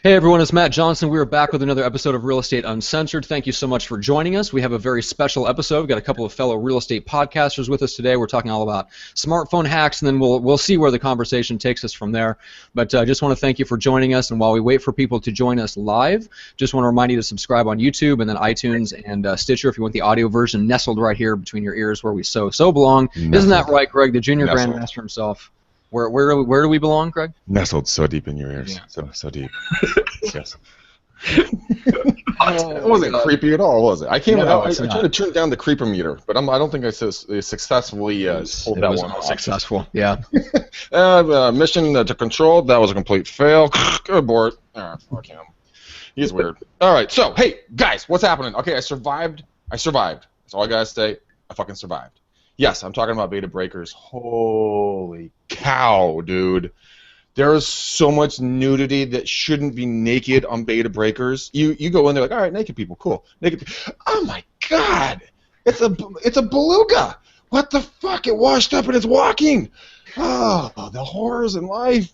Hey everyone, it's Matt Johnson. We are back with another episode of Real Estate Uncensored. Thank you so much for joining us. We have a very special episode. We've got a couple of fellow real estate podcasters with us today. We're talking all about smartphone hacks, and then we'll see where the conversation takes us from there. But I just want to thank you for joining us, and while we wait for people to join us live, just want to remind you to subscribe on YouTube and then iTunes and Stitcher if you want the audio version nestled right here between your ears where we so belong. Nestled. Isn't that right, Greg, the junior grandmaster himself? Where do we belong, Greg? Nestled so deep in your ears. Yeah. So deep. Yes. It wasn't creepy at all, was it? I came out. I tried to turn down the creepometer, but I don't think I successfully pulled that one off. Successful, yeah. Mission to control. That was a complete fail. Good abort. Fuck him. He's weird. All right. So, hey guys, what's happening? Okay, I survived. That's all I gotta say. I fucking survived. Yes, I'm talking about beta breakers. Holy cow, dude. There is so much nudity that shouldn't be naked on beta breakers. You go in there like, all right, naked people, cool. Naked. Oh my God, it's a beluga. What the fuck? It washed up and it's walking. Oh, the horrors in life.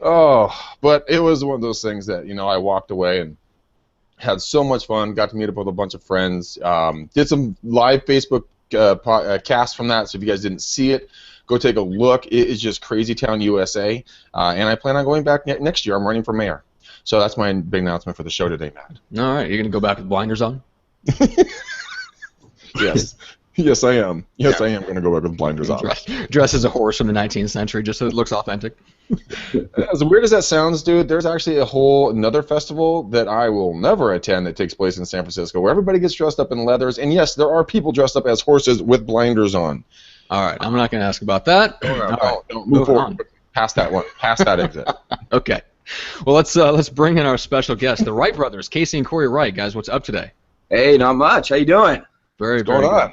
Oh, but it was one of those things that I walked away and had so much fun. Got to meet up with a bunch of friends. Did some live Facebook cast from that. So if you guys didn't see it, go take a look. It is just Crazy Town, USA, and I plan on going back next year. I'm running for mayor, so that's my big announcement for the show today, Matt. All right, you're gonna go back with blinders on? Yes, I am. I am gonna go back with blinders on. Dress as a horse from the 19th century, just so it looks authentic. As weird as that sounds, dude, there's actually another festival that I will never attend that takes place in San Francisco, where everybody gets dressed up in leathers, and yes, there are people dressed up as horses with blinders on. All right, I'm not going to ask about that. Don't move forward. Past that one. Past that exit. Okay. Well, let's bring in our special guest, the Wright Brothers, Casey and Corey Wright. Guys, what's up today? Hey, not much. How you doing? Very good.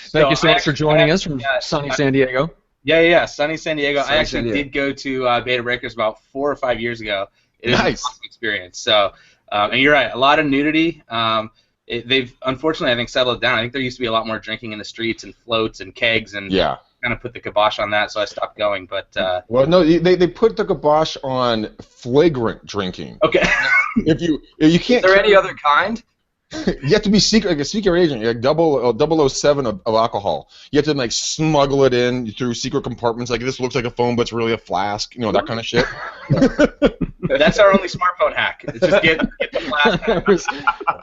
Thank you so much for joining us from sunny San Diego. Yeah, sunny San Diego. I actually did go to Beta Breakers about 4 or 5 years ago. It was an awesome experience. So, and you're right, a lot of nudity. They've unfortunately, I think, settled down. I think there used to be a lot more drinking in the streets and floats and kegs, and kind of put the kibosh on that. So I stopped going. But well, no, they put the kibosh on flagrant drinking. Okay. if you can't. Is there any other kind? You have to be like a secret agent. You're like 007 of alcohol. You have to like smuggle it in through secret compartments. Like this looks like a phone, but it's really a flask. That kind of shit. That's our only smartphone hack. It's just get the flask.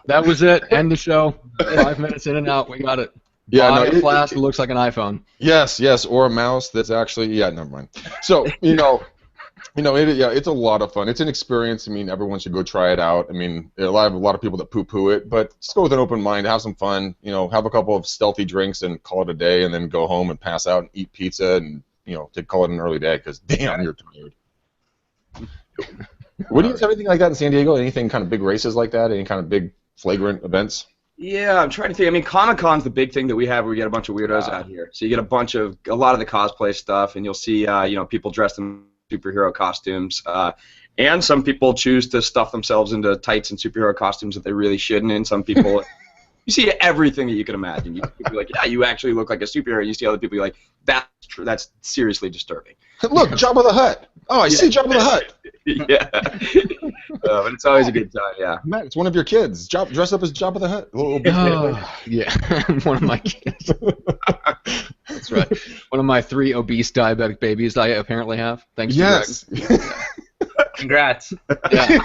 That was it. End the show. 5 minutes in and out. We got it. Yeah, buy a flask that looks like an iPhone. Yes, or a mouse that's actually never mind. So it's a lot of fun. It's an experience. I mean, everyone should go try it out. I mean, a lot of people that poo-poo it, but just go with an open mind, have some fun. Have a couple of stealthy drinks and call it a day, and then go home and pass out and eat pizza and to call it an early day because damn, you're tired. What do you have anything like that in San Diego? Anything kind of big races like that? Any kind of big flagrant events? Yeah, I'm trying to think. I mean, Comic-Con's the big thing that we have where we get a bunch of weirdos out here. So you get a lot of the cosplay stuff, and you'll see people dressed in superhero costumes, and some people choose to stuff themselves into tights and superhero costumes that they really shouldn't, and some people you see everything that you can imagine. You be like, yeah, you actually look like a superhero. You see other people, you're like, that's seriously disturbing. Look, Jabba the Hutt. Oh, I see Jabba the Hutt. Yeah. But it's always a good time, yeah. Matt, it's one of your kids. Dress up as Jabba the Hutt. Yeah, one of my kids. That's right. One of my 3 obese diabetic babies I apparently have. Thanks yes. to Greg. Congrats. Yeah.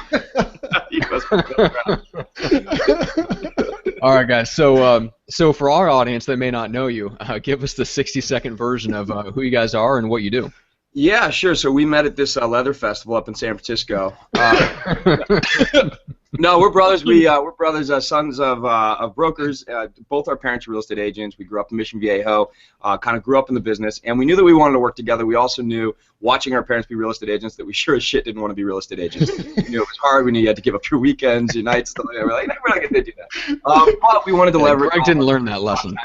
All right, guys. So for our audience that may not know you, give us the 60-second version of who you guys are and what you do. Yeah, sure. So we met at this leather festival up in San Francisco. No, we're brothers. We're brothers, sons of brokers. Both our parents are real estate agents. We grew up in Mission Viejo, kind of grew up in the business, and we knew that we wanted to work together. We also knew, watching our parents be real estate agents, that we sure as shit didn't want to be real estate agents. We knew it was hard. We knew you had to give up your weekends, your nights. Stuff like that. We're like, no, we're not going to do that. But we wanted to leverage. Greg didn't learn that lesson.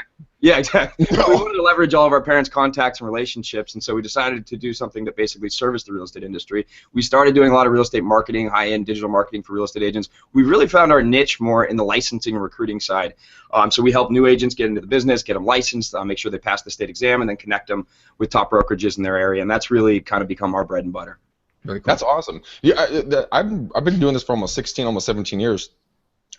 Yeah, exactly. We wanted to leverage all of our parents' contacts and relationships, and so we decided to do something that basically serviced the real estate industry. We started doing a lot of real estate marketing, high-end digital marketing for real estate agents. We really found our niche more in the licensing and recruiting side. So we help new agents get into the business, get them licensed, make sure they pass the state exam, and then connect them with top brokerages in their area, and that's really kind of become our bread and butter. Very cool. That's awesome. Yeah, I've been doing this for almost 16, almost 17 years.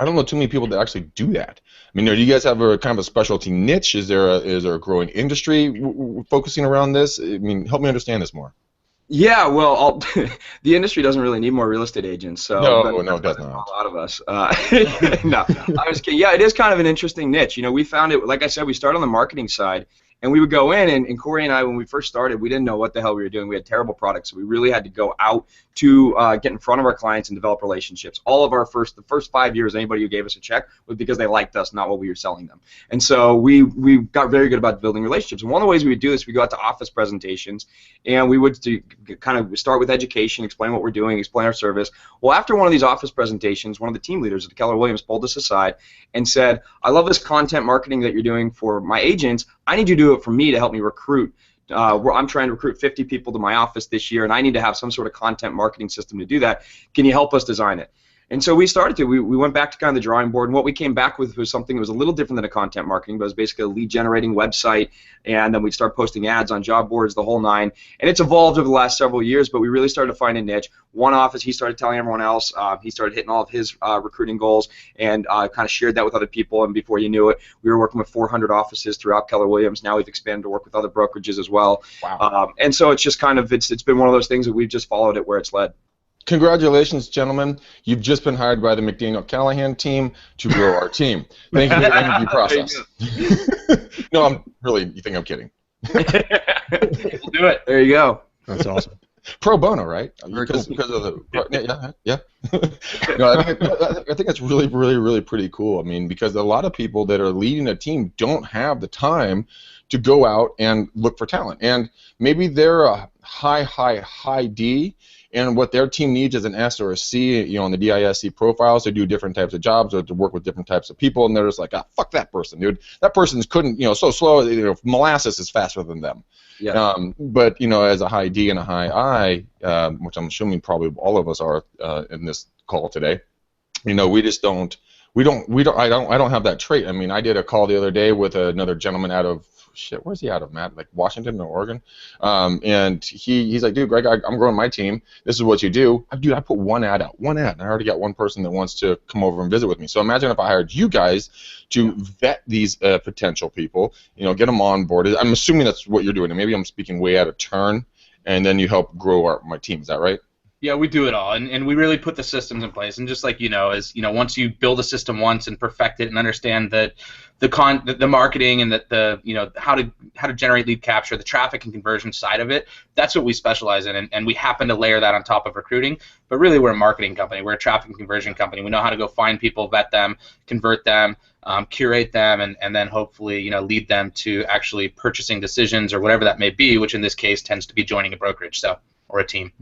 I don't know too many people that actually do that. I mean, do you guys have a kind of a specialty niche? Is there a growing industry focusing around this? I mean, help me understand this more. Yeah, well, the industry doesn't really need more real estate agents. So no, it does not. A lot of us. No, I was kidding. Yeah, it is kind of an interesting niche. You know, we found it. Like I said, we started on the marketing side. And we would go in, and Corey and I, when we first started, we didn't know what the hell we were doing. We had terrible products, so we really had to go out to get in front of our clients and develop relationships. All of the first 5 years, anybody who gave us a check was because they liked us, not what we were selling them. And so we got very good about building relationships. And one of the ways we would do this, we go out to office presentations, and we would kind of start with education, explain what we're doing, explain our service. Well, after one of these office presentations, one of the team leaders at Keller Williams pulled us aside and said, I love this content marketing that you're doing for my agents. I need you to do it for me to help me recruit. I'm trying to recruit 50 people to my office this year, and I need to have some sort of content marketing system to do that. Can you help us design it? And so we started to. We went back to kind of the drawing board, and what we came back with was something that was a little different than a content marketing, but it was basically a lead-generating website, and then we'd start posting ads on job boards, the whole nine. And it's evolved over the last several years, but we really started to find a niche. One office, he started telling everyone else. He started hitting all of his recruiting goals and kind of shared that with other people, and before you knew it, we were working with 400 offices throughout Keller Williams. Now we've expanded to work with other brokerages as well. Wow. And so it's just kind of, it's been one of those things that we've just followed it where it's led. Congratulations, gentlemen. You've just been hired by the McDaniel-Callahan team to grow our team. Thank you for the interview process. No, you think I'm kidding. We'll do it. There you go. That's awesome. Pro bono, right? Because of the yeah. No, I think that's really, really, really pretty cool. I mean, because a lot of people that are leading a team don't have the time to go out and look for talent, and maybe they're a high D, and what their team needs is an S or a C, on the DISC profiles to do different types of jobs or to work with different types of people, and they're just like, fuck that person, dude. That person's so slow, molasses is faster than them. Yeah. But as a high D and a high I, which I'm assuming probably all of us are in this call today, we just don't. I don't have that trait. I mean, I did a call the other day with another gentleman out of where's he out of, Matt? Like Washington or Oregon? And he's like, dude, Greg, I'm growing my team. This is what you do. Dude, I put one ad out, and I already got one person that wants to come over and visit with me. So imagine if I hired you guys to vet these potential people, get them on board. I'm assuming that's what you're doing, and maybe I'm speaking way out of turn, and then you help grow my team. Is that right? Yeah, we do it all, and we really put the systems in place. And just like once you build a system once and perfect it and understand that the marketing and the how to generate lead capture, the traffic and conversion side of it, that's what we specialize in, and we happen to layer that on top of recruiting. But really, we're a marketing company. We're a traffic and conversion company. We know how to go find people, vet them, convert them, curate them, and then hopefully lead them to actually purchasing decisions or whatever that may be, which in this case tends to be joining a brokerage or a team.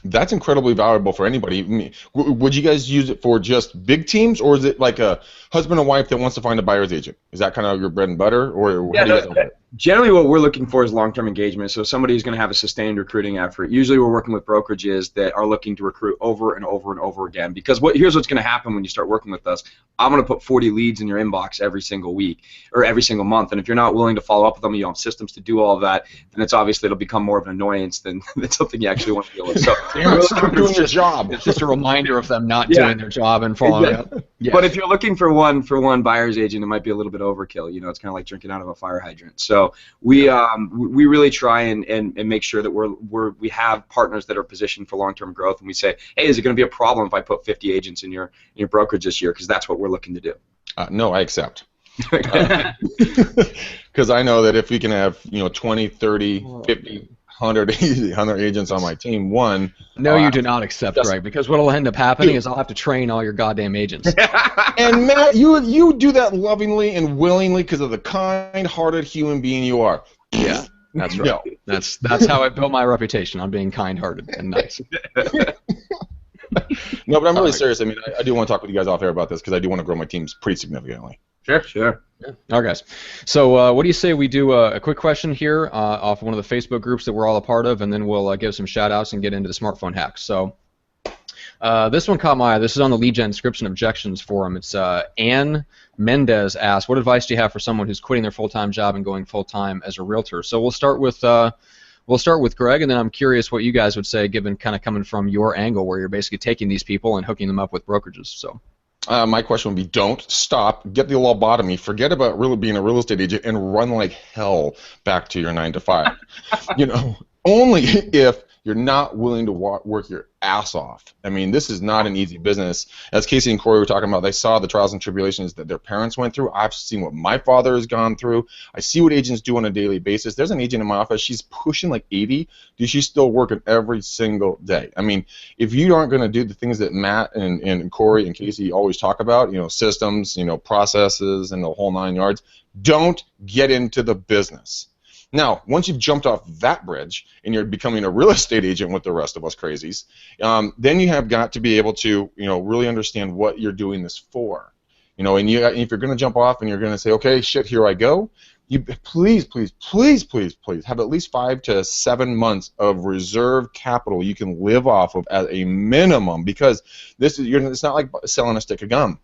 That's incredibly valuable for anybody. I mean, would you guys use it for just big teams, or is it like a husband and wife that wants to find a buyer's agent? Is that kind of your bread and butter, or how do you guys generally what we're looking for is long-term engagement. So somebody who's going to have a sustained recruiting effort. Usually we're working with brokerages that are looking to recruit over and over and over again, because here's what's going to happen when you start working with us. I'm going to put 40 leads in your inbox every single week or every single month, and if you're not willing to follow up with them, you don't have systems to do all of that, then it'll become more of an annoyance than something you actually want to deal with. So stop doing your job. It's just a reminder of them not doing their job and following up. Yeah. But if you're looking for one buyer's agent, it might be a little bit overkill. It's kind of like drinking out of a fire hydrant. So we really try and make sure that we have partners that are positioned for long-term growth, and we say, hey, is it going to be a problem if I put 50 agents in your brokerage this year? Because that's what we're looking to do. No, I accept. Because I know that if we can have 20, 30, 50, 100 agents on my team, No, you do not accept, right? Because what will end up happening is I'll have to train all your goddamn agents. And Matt, you do that lovingly and willingly because of the kind-hearted human being you are. Yeah, that's right. No. That's how I built my reputation, on being kind-hearted and nice. No, but I'm really serious. I mean, I do want to talk with you guys off air about this because I do want to grow my teams pretty significantly. Sure. Yeah. All right, guys. So what do you say we do a quick question here off one of the Facebook groups that we're all a part of, and then we'll give some shout-outs and get into the smartphone hacks. So this one caught my eye. This is on the lead gen description objections forum. It's Ann Mendez asked, what advice do you have for someone who's quitting their full-time job and going full-time as a realtor? So we'll start with We'll start with Greg, and then I'm curious what you guys would say, given kind of coming from your angle, where you're basically taking these people and hooking them up with brokerages. So. My question would be, don't stop, get the lobotomy, forget about really being a real estate agent, and run like hell back to your 9 to 5. Only if you're not willing to work your ass off. I mean, this is not an easy business. As Casey and Corey were talking about, they saw the trials and tribulations that their parents went through. I've seen what my father has gone through. I see what agents do on a daily basis. There's an agent in my office, she's pushing like 80. She's still working every single day. I mean, if you aren't going to do the things that Matt and Corey and Casey always talk about, systems, processes, and the whole 9 yards, don't get into the business. Now, once you've jumped off that bridge and you're becoming a real estate agent with the rest of us crazies, then you have got to be able to, really understand what you're doing this for. And if you're going to jump off and you're going to say, okay, shit, here I go, you please have at least 5 to 7 months of reserve capital you can live off of as a minimum, because it's not like selling a stick of gum.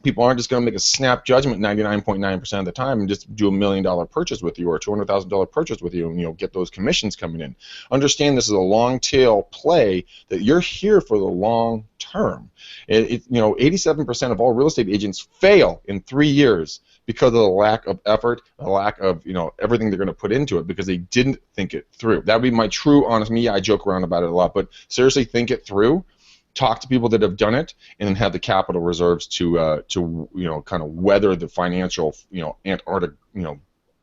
People aren't just going to make a snap judgment 99.9% of the time and just do $1 million purchase with you or a $200,000 purchase with you and get those commissions coming in. Understand this is a long tail play, that you're here for the long term. 87% of all real estate agents fail in 3 years because of the lack of effort, the lack of everything they're going to put into it, because they didn't think it through. That would be my true honest me. I joke around about it a lot, but seriously, think it through. Talk to people that have done it, and then have the capital reserves to kind of weather the financial Antarctic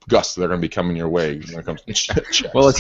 gusts that are going to be coming your way when it comes to checks. Well,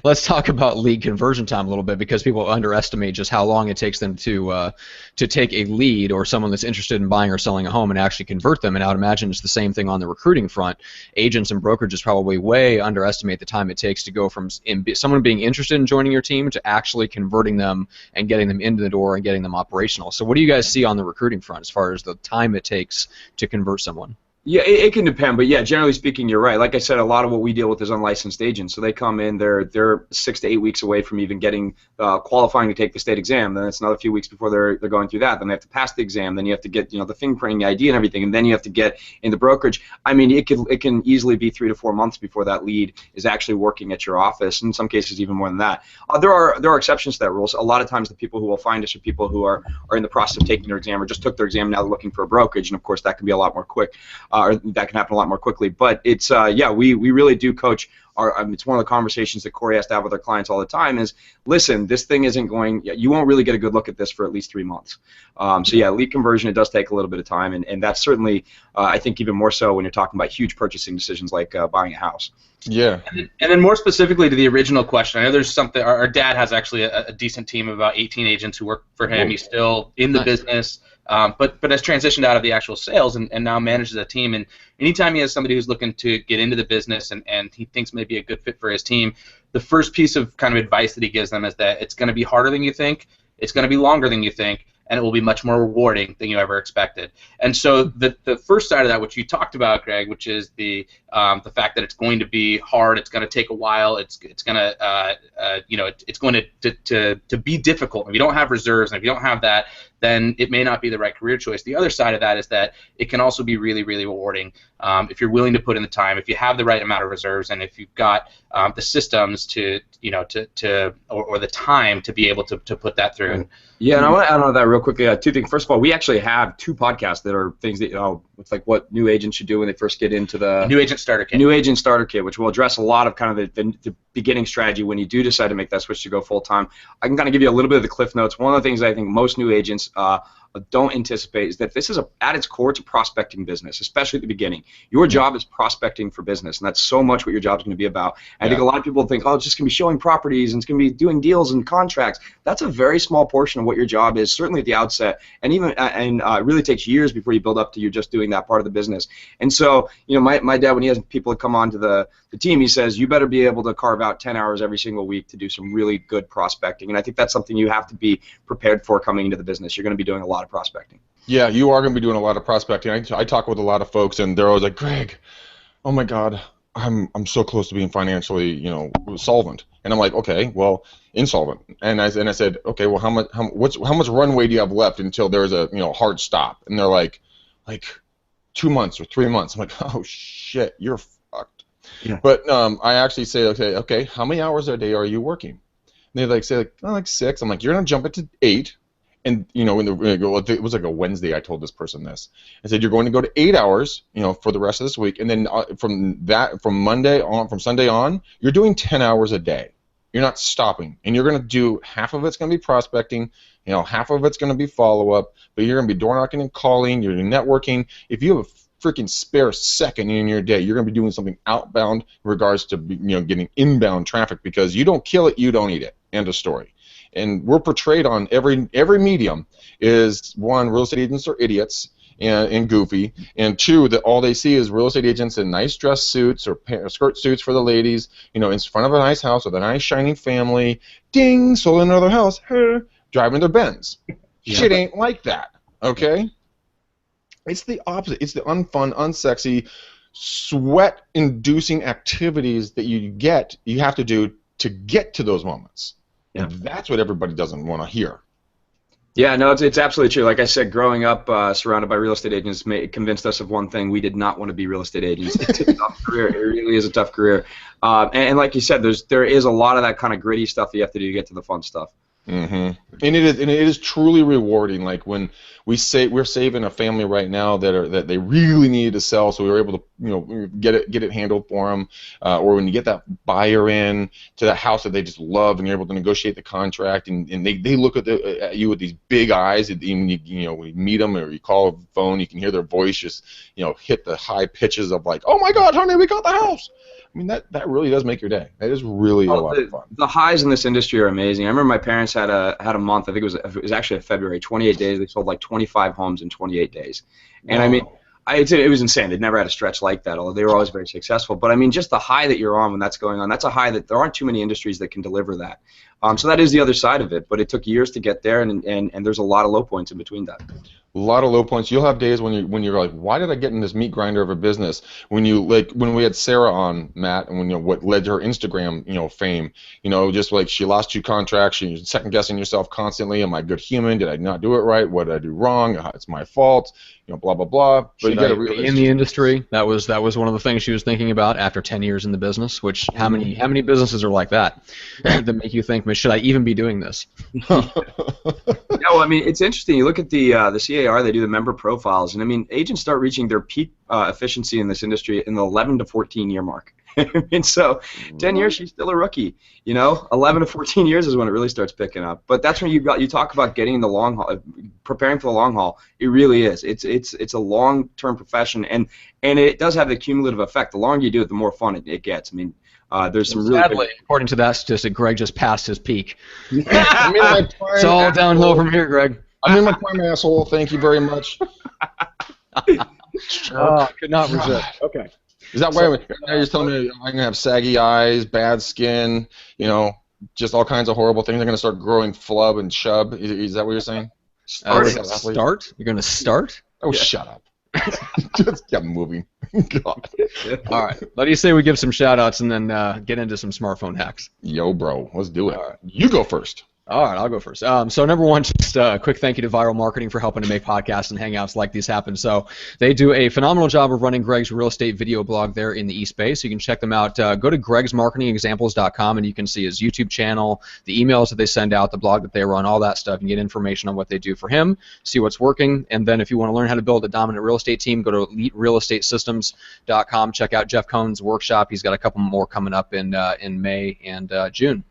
let's talk about lead conversion time a little bit, because people underestimate just how long it takes them to take a lead or someone that's interested in buying or selling a home and actually convert them. And I would imagine it's the same thing on the recruiting front. Agents and brokerages probably way underestimate the time it takes to go from someone being interested in joining your team to actually converting them and getting them into the door and getting them operational. So what do you guys see on the recruiting front as far as the time it takes to convert someone? Yeah, it can depend, but yeah, generally speaking, you're right. Like I said, a lot of what we deal with is unlicensed agents. So they come in, they're 6 to 8 weeks away from even getting qualifying to take the state exam. Then it's another few weeks before they're going through that. Then they have to pass the exam. Then you have to get the fingerprinting, the ID, and everything. And then you have to get in the brokerage. I mean, it can easily be 3 to 4 months before that lead is actually working at your office. In some cases, even more than that. There are exceptions to that rule. So a lot of times, the people who will find us are people who are in the process of taking their exam or just took their exam. Now they're looking for a brokerage, and of course, that can be a lot more quick, or that can happen a lot more quickly. But it's we really do coach it's one of the conversations that Corey has to have with our clients all the time is, listen, this thing isn't going, you won't really get a good look at this for at least 3 months. So yeah, lead conversion, it does take a little bit of time, and that's certainly, I think, even more so when you're talking about huge purchasing decisions like buying a house. Yeah. And then more specifically to the original question, I know there's something, our dad has actually a decent team of about 18 agents who work for him. He's still in the business, but has transitioned out of the actual sales and now manages a team. And anytime he has somebody who's looking to get into the business and he thinks may be a good fit for his team, the first piece of kind of advice that he gives them is that it's going to be harder than you think, it's going to be longer than you think, and it will be much more rewarding than you ever expected. And so the first side of that, which you talked about, Greg, which is the fact that it's going to be hard, it's going to take a while, it's going to it's going to be difficult. If you don't have reserves and if you don't have that, then it may not be the right career choice. The other side of that is that it can also be really, really rewarding if you're willing to put in the time, if you have the right amount of reserves, and if you've got the systems or the time to be able to put that through. Yeah, and I want to add on to that real quickly. 2 things. First of all, we actually have 2 podcasts that are things that it's like what new agents should do when they first get into the New Agent Starter Kit. New Agent Starter Kit, which will address a lot of kind of the beginning strategy when you do decide to make that switch to go full time. I can kind of give you a little bit of the cliff notes. One of the things I think most new agents don't anticipate is that this is at its core, it's a prospecting business, especially at the beginning. Your job is prospecting for business, and that's so much what your job is going to be about. I think a lot of people think, oh, it's just going to be showing properties and it's going to be doing deals and contracts. That's a very small portion of what your job is, certainly at the outset, and even it really takes years before you build up to you just doing that part of the business. And so, my dad, when he has people that come onto the team, he says, you better be able to carve out 10 hours every single week to do some really good prospecting. And I think that's something you have to be prepared for coming into the business. You're going to be doing a lot of prospecting. Yeah, you are going to be doing a lot of prospecting. I talk with a lot of folks, and they're always like, Greg, oh my God, I'm so close to being financially, solvent. And I'm like, okay, well, insolvent. And I said, okay, well, how much runway do you have left until there's a hard stop? And they're like 2 months or 3 months. I'm like, oh shit, you're fucked. Yeah. But I actually say, okay, how many hours a day are you working? And they like say like 6. I'm like, you're gonna jump it to 8. And it was like a Wednesday. I told this person this. I said you're going to go to 8 hours, for the rest of this week, and then from Sunday on, you're doing 10 hours a day. You're not stopping, and you're going to do half of it's going to be prospecting, half of it's going to be follow up, but you're going to be door knocking and calling. You're networking. If you have a freaking spare second in your day, you're going to be doing something outbound in regards to getting inbound traffic, because you don't kill it, you don't eat it. End of story. And we're portrayed on every medium is, one, real estate agents are idiots and goofy, and two, that all they see is real estate agents in nice dress suits or skirt suits for the ladies, in front of a nice house with a nice shining family, ding, sold another house, driving their Benz. Yeah. Shit ain't like that, okay? It's the opposite. It's the unfun, unsexy, sweat-inducing activities that you have to do to get to those moments. Yeah. And that's what everybody doesn't want to hear. Yeah, no, it's absolutely true. Like I said, growing up surrounded by real estate agents convinced us of one thing: we did not want to be real estate agents. It's a tough career. It really is a tough career. And like you said, there is a lot of that kind of gritty stuff that you have to do to get to the fun stuff. Mm-hmm. And it is truly rewarding. Like when we're saving a family right now that they really needed to sell, so we were able to get it handled for them. Or when you get that buyer in to that house that they just love, and you're able to negotiate the contract, and they look at you with these big eyes. And when you meet them or you call a phone, you can hear their voice just hit the high pitches of like, oh my God, honey, we got the house. I mean, that really does make your day. That is really a lot of fun. The highs in this industry are amazing. I remember my parents had a month. I think it was actually February, 28 days. They sold like 25 homes in 28 days. And I mean, it was insane. They'd never had a stretch like that, although they were always very successful. But I mean, just the high that you're on when that's going on, that's a high that there aren't too many industries that can deliver that. So that is the other side of it. But it took years to get there, and there's a lot of low points in between that. A lot of low points. You'll have days when you're like, why did I get in this meat grinder of a business? When we had Sarah on, Matt, and what led to her Instagram fame, just like she lost 2 contracts, she's second guessing yourself constantly. Am I a good human? Did I not do it right? What did I do wrong? It's my fault. Blah blah blah. But should I be in the industry? That was one of the things she was thinking about after 10 years in the business. Which how many businesses are like that that make you think, should I even be doing this? Yeah, well, I mean, it's interesting. You look at the CAR; they do the member profiles, and I mean, agents start reaching their peak efficiency in this industry in the 11 to 14 year mark. I mean, so 10 years, she's still a rookie. 11 to 14 years is when it really starts picking up. But that's when you talk about getting the long haul, preparing for the long haul. It really is. It's a long-term profession, and it does have the cumulative effect. The longer you do it, the more fun it gets. I mean, there's some really sadly, according to that statistic, Greg just passed his peak. It's all downhill from here, Greg. I'm in my prime, asshole. Thank you very much. Could not resist. Okay. Is that why you're telling me I'm going to have saggy eyes, bad skin, just all kinds of horrible things? I'm going to start growing flub and chub. Is that what you're saying? Start? You're going to start? Oh, yeah. Shut up. Just get moving. God. All right. What do you say we give some shout-outs and then get into some smartphone hacks? Yo, bro. Let's do it. All right. You go first. All right, I'll go first. So number one, just a quick thank you to Viral Marketing for helping to make podcasts and hangouts like these happen. So they do a phenomenal job of running Greg's real estate video blog there in the East Bay. So you can check them out. Go to gregsmarketingexamples.com and you can see his YouTube channel, the emails that they send out, the blog that they run, all that stuff. You can get information on what they do for him, see what's working. And then if you want to learn how to build a dominant real estate team, go to eliterealestatesystems.com. Check out Jeff Cohn's workshop. He's got a couple more coming up in May and June.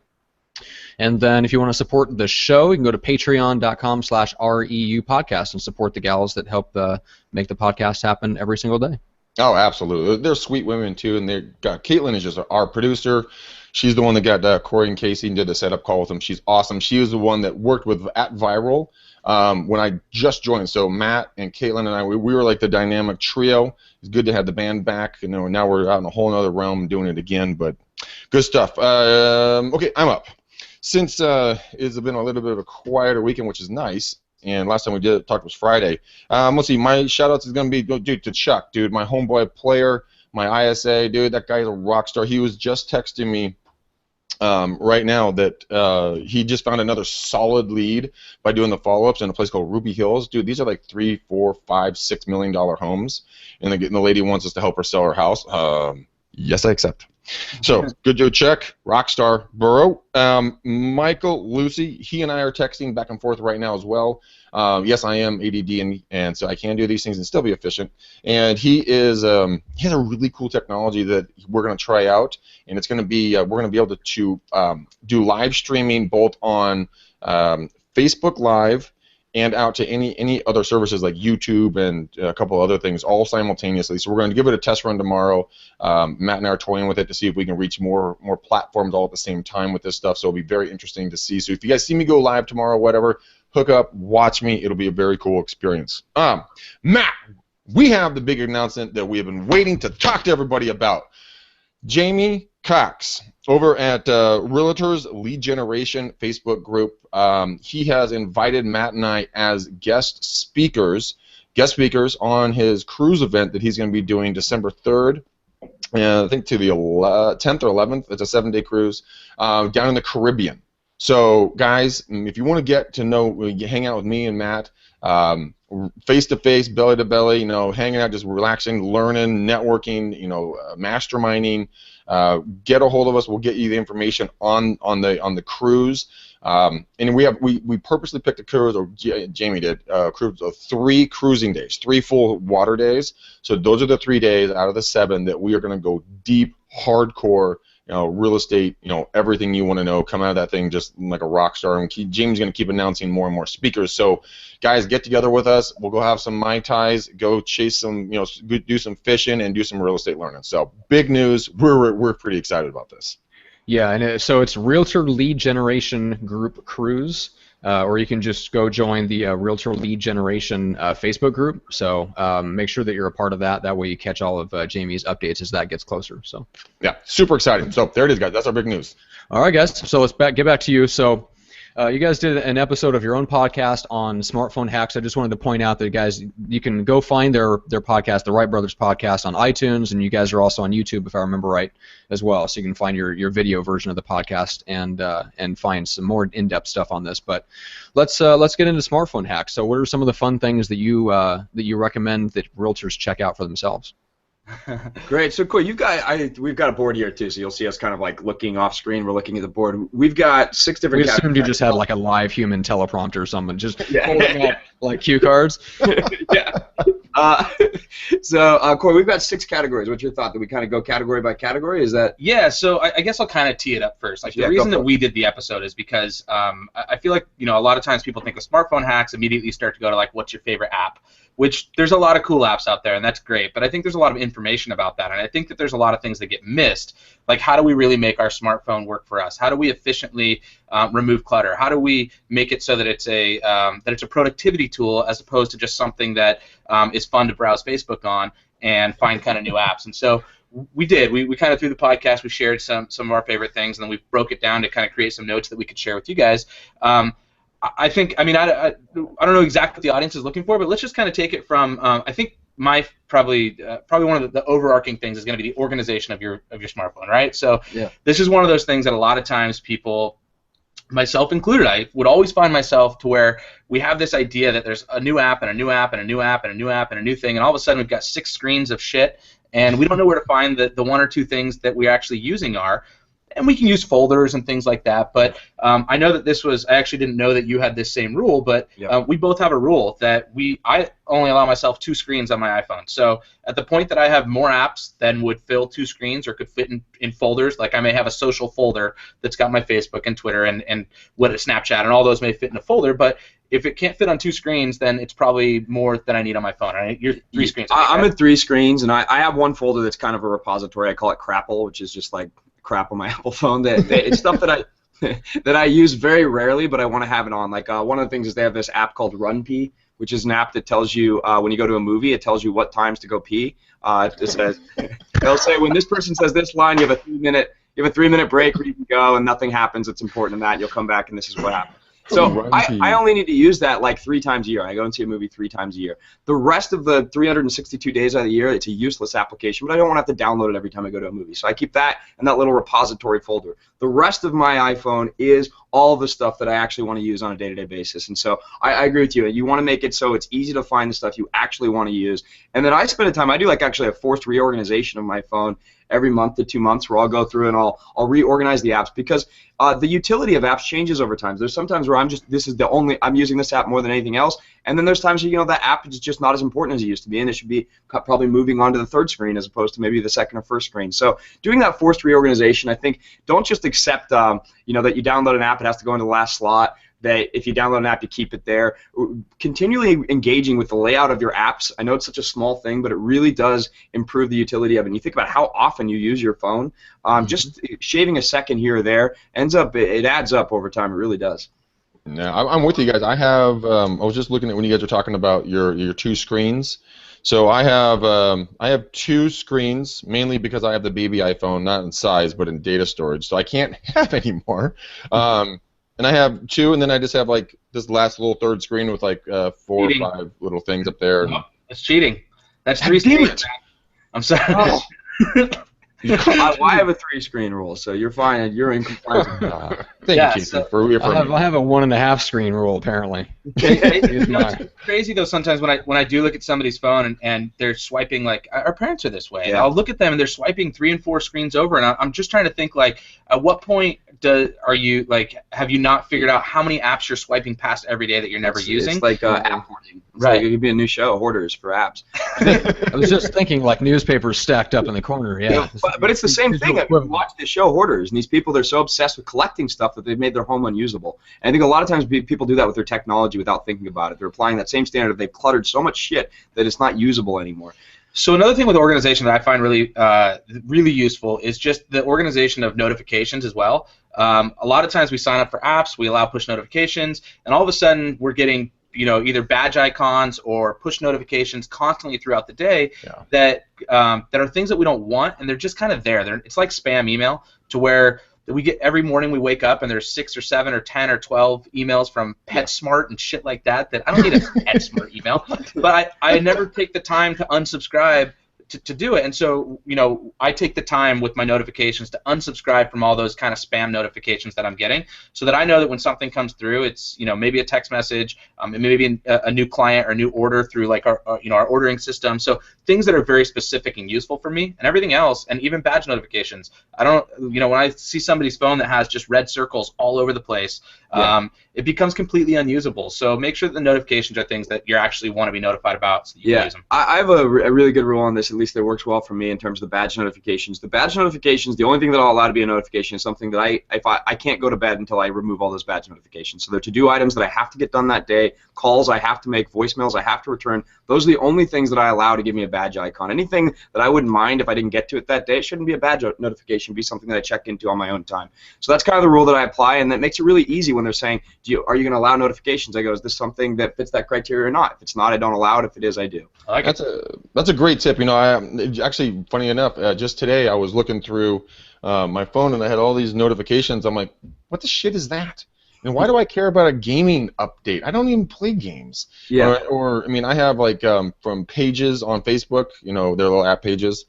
And then if you want to support the show, you can go to patreon.com/REU podcast and support the gals that help make the podcast happen every single day. Oh, absolutely. They're sweet women, too. And Caitlin is just our producer. She's the one that got Corey and Casey and did the setup call with them. She's awesome. She was the one that worked with at Viral when I just joined. So Matt and Caitlin and I, we were like the dynamic trio. It's good to have the band back. Now we're out in a whole other realm doing it again. But good stuff. Okay, I'm up. Since it's been a little bit of a quieter weekend, which is nice, and last time we talked was Friday, let's see, my shout-outs is going to be, to Chuck, dude, my homeboy player, my ISA, dude, that guy's a rock star. He was just texting me right now that he just found another solid lead by doing the follow-ups in a place called Ruby Hills. Dude, these are like $3, $4, $5, $6 million homes, and the lady wants us to help her sell her house. Yes, I accept. So, good Joe check, Rockstar Burrow. Michael, Lucy, he and I are texting back and forth right now as well. Yes, I am ADD, and so I can do these things and still be efficient. And he has a really cool technology that we're going to try out, and it's going to be we're going to be able to do live streaming both on Facebook Live and out to any other services like YouTube and a couple other things all simultaneously. So we're going to give it a test run tomorrow. Matt and I are toying with it to see if we can reach more platforms all at the same time with this stuff. So it'll be very interesting to see. So if you guys see me go live tomorrow, whatever, hook up, watch me. It'll be a very cool experience. Matt, we have the big announcement that we have been waiting to talk to everybody about. Jamie Cox over at Realtors Lead Generation Facebook group. He has invited Matt and I as guest speakers on his cruise event that he's going to be doing December 3rd, and I think to the 10th or 11th. It's a 7-day cruise down in the Caribbean. So, guys, if you want to get to know, hang out with me and Matt, face to face, belly to belly, hanging out, just relaxing, learning, networking, masterminding. Get a hold of us. We'll get you the information on the cruise. And we purposely picked a cruise, or Jamie did, cruise of 3 cruising days, 3 full water days. So those are the 3 days out of the 7 that we are going to go deep, hardcore. Real estate, everything you want to know, come out of that thing just like a rock star. And Jamie's going to keep announcing more and more speakers. So, guys, get together with us. We'll go have some Mai Tais, go chase some, do some fishing and do some real estate learning. So, big news. We're pretty excited about this. Yeah, and so it's Realtor Lead Generation Group Cruise. Or you can just go join the Realtor Lead Generation Facebook group. So make sure that you're a part of that. That way you catch all of Jamie's updates as that gets closer. So yeah, super exciting. So there it is, guys. That's our big news. All right, guys. So let's get back to you. So you guys did an episode of your own podcast on smartphone hacks. I just wanted to point out that, guys, you can go find their podcast, the Wright Brothers podcast, on iTunes, and you guys are also on YouTube, if I remember right, as well. So you can find your video version of the podcast and find some more in-depth stuff on this. But let's get into smartphone hacks. So what are some of the fun things that you recommend that realtors check out for themselves? Great. So, Corey, we've got a board here too, so you'll see us kind of like looking off screen. We're looking at the board. We've got 6 different. We assumed you just had like a live human teleprompter or something, just holding up like cue cards. Yeah. So, Corey, we've got 6 categories. What's your thought? That we kind of go category by category? Is that? Yeah. So I guess I'll kind of tee it up first. Like the reason that we did the episode is because I feel like a lot of times people think of smartphone hacks, immediately start to go to like, what's your favorite app? Which there's a lot of cool apps out there, and that's great, but I think there's a lot of information about that, and I think that there's a lot of things that get missed, like how do we really make our smartphone work for us? How do we efficiently remove clutter? How do we make it so that it's a productivity tool as opposed to just something that is fun to browse Facebook on and find kind of new apps? And so we did. We kind of, through the podcast, we shared some of our favorite things, and then we broke it down to kind of create some notes that we could share with you guys. I think, I don't know exactly what the audience is looking for, but let's just kind of take it from, I think my probably one of the overarching things is going to be the organization of your smartphone, right? So yeah. This is one of those things that a lot of times people, myself included, I would always find myself to where we have this idea that there's a new app and a new app and a new app and a new app and a new thing, and all of a sudden we've got 6 screens of shit, and we don't know where to find the 1 or 2 things that we're actually using are. And we can use folders and things like that, but I know that I actually didn't know that you had this same rule, but we both have a rule that I only allow myself 2 screens on my iPhone. So at the point that I have more apps than would fill 2 screens or could fit in folders, like I may have a social folder that's got my Facebook and Twitter and Snapchat, and all those may fit in a folder, but if it can't fit on 2 screens, then it's probably more than I need on my phone. Right? You're 3 screens. I'm at 3 screens, and I have one folder that's kind of a repository. I call it Crapple, which is just like crap on my Apple phone. It's stuff that I use very rarely, but I want to have it on. Like one of the things is they have this app called RunPee, which is an app that tells you when you go to a movie, it tells you what times to go pee. It says they'll say when this person says this line, you have a 3-minute break where you can go and nothing happens. It's important in that you'll come back and this is what happened. So I only need to use that like 3 times a year. I go and see a movie 3 times a year. The rest of the 362 days out of the year, it's a useless application, but I don't want to have to download it every time I go to a movie. So I keep that in that little repository folder. The rest of my iPhone is all the stuff that I actually want to use on a day-to-day basis. And so I agree with you. You want to make it so it's easy to find the stuff you actually want to use. And then I spend time, I do like actually a forced reorganization of my phone every month to 2 months where I'll go through and I'll reorganize the apps, because the utility of apps changes over time. There's sometimes where I'm using this app more than anything else, and then there's times where that app is just not as important as it used to be, and it should be probably moving on to the third screen as opposed to maybe the second or first screen. So doing that forced reorganization, I think, don't just accept that you download an app, it has to go into the last slot. That if you download an app, you keep it there. Continually engaging with the layout of your apps. I know it's such a small thing, but it really does improve the utility of it. And you think about how often you use your phone. Just shaving a second here or there it adds up over time. It really does. Yeah, I'm with you guys. I was just looking at when you guys were talking about your 2 screens. So I have 2 screens, mainly because I have the baby iPhone, not in size, but in data storage. So I can't have any more. And I have 2, and then I just have like this last little third screen with like 4 or 5 little things up there. Oh, that's cheating. That's 3 screens. I'm sorry. Oh. I have a 3-screen rule, so you're fine. You're in compliance. Thank you, Casey, for I have a 1.5 screen rule apparently. It's crazy though. Sometimes when I do look at somebody's phone and they're swiping, like our parents are this way. Yeah. I'll look at them and they're swiping 3 and 4 screens over, and I'm just trying to think, like, at what point have you not figured out how many apps you're swiping past every day that you're never using? It's like app hoarding. Right. Like, it could be a new show, Hoarders for apps. I was just thinking, like, newspapers stacked up in the corner. Yeah. But it's the same thing. I mean, watch the show Hoarders, and these people, they're so obsessed with collecting stuff that they've made their home unusable. And I think a lot of times people do that with their technology without thinking about it. They're applying that same standard. They've cluttered so much shit that it's not usable anymore. So another thing with organization that I find really useful is just the organization of notifications as well. A lot of times we sign up for apps, we allow push notifications, and all of a sudden we're getting either badge icons or push notifications constantly throughout the day that are things that we don't want, and they're just kind of there. It's like spam email, to where we get every morning we wake up and there's 6 or 7 or 10 or 12 emails from PetSmart and shit like that I don't need a PetSmart email, but I never take the time to unsubscribe to do it. And so, I take the time with my notifications to unsubscribe from all those kind of spam notifications that I'm getting, so that I know that when something comes through, it's maybe a text message, maybe a new client or a new order through like our ordering system. So things that are very specific and useful for me, and everything else, and even badge notifications. I don't, when I see somebody's phone that has just red circles all over the place, it becomes completely unusable. So make sure that the notifications are things that you actually want to be notified about, so that you can use them. I have a really good rule on this, at least that works well for me in terms of the badge notifications. The badge notifications, the only thing that I'll allow to be a notification is something that I can't go to bed until I remove all those badge notifications. So they're to-do items that I have to get done that day, calls I have to make, voicemails I have to return. Those are the only things that I allow to give me a badge icon. Anything that I wouldn't mind if I didn't get to it that day, it shouldn't be a badge notification. It'd be something that I check into on my own time. So that's kind of the rule that I apply, and that makes it really easy when they're saying, are you going to allow notifications? I go, is this something that fits that criteria or not? If it's not, I don't allow it. If it is, I do. I like that's a great tip. Actually, funny enough, just today I was looking through my phone and I had all these notifications. I'm like, what the shit is that? And why do I care about a gaming update? I don't even play games. Yeah. Or I have like from pages on Facebook, their little app pages.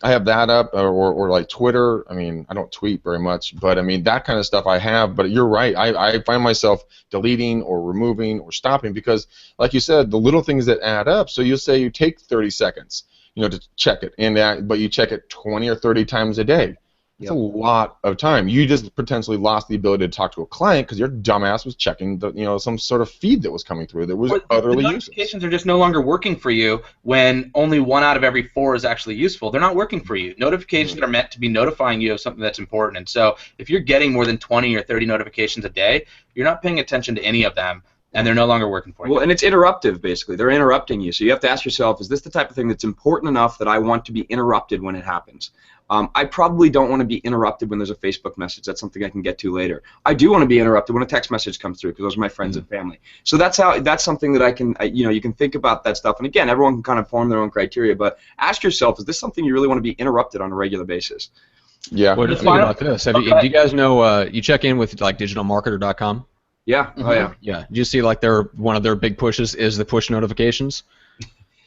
I have that up, or like Twitter. I don't tweet very much, but that kind of stuff I have. But you're right. I find myself deleting or removing or stopping because, like you said, the little things that add up. So you'll say you take 30 seconds, to check it, but you check it 20 or 30 times a day. It's a lot of time. You just potentially lost the ability to talk to a client because your dumbass was checking some sort of feed that was coming through that was utterly useless. Notifications are just no longer working for you when only 1 out of every 4 is actually useful. They're not working for you. Notifications are meant to be notifying you of something that's important. And so if you're getting more than 20 or 30 notifications a day, you're not paying attention to any of them, and they're no longer working for you. Well, and it's interruptive, basically. They're interrupting you. So you have to ask yourself, is this the type of thing that's important enough that I want to be interrupted when it happens? I probably don't want to be interrupted when there's a Facebook message. That's something I can get to later. I do want to be interrupted when a text message comes through because those are my friends and family. So that's something that I can, you can think about that stuff. And again, everyone can kind of form their own criteria, but ask yourself, is this something you really want to be interrupted on a regular basis? Yeah. What do you think about this? Do you guys know, you check in with like digitalmarketer.com? Yeah. Oh, yeah. Yeah. Do you see like one of their big pushes is the push notifications?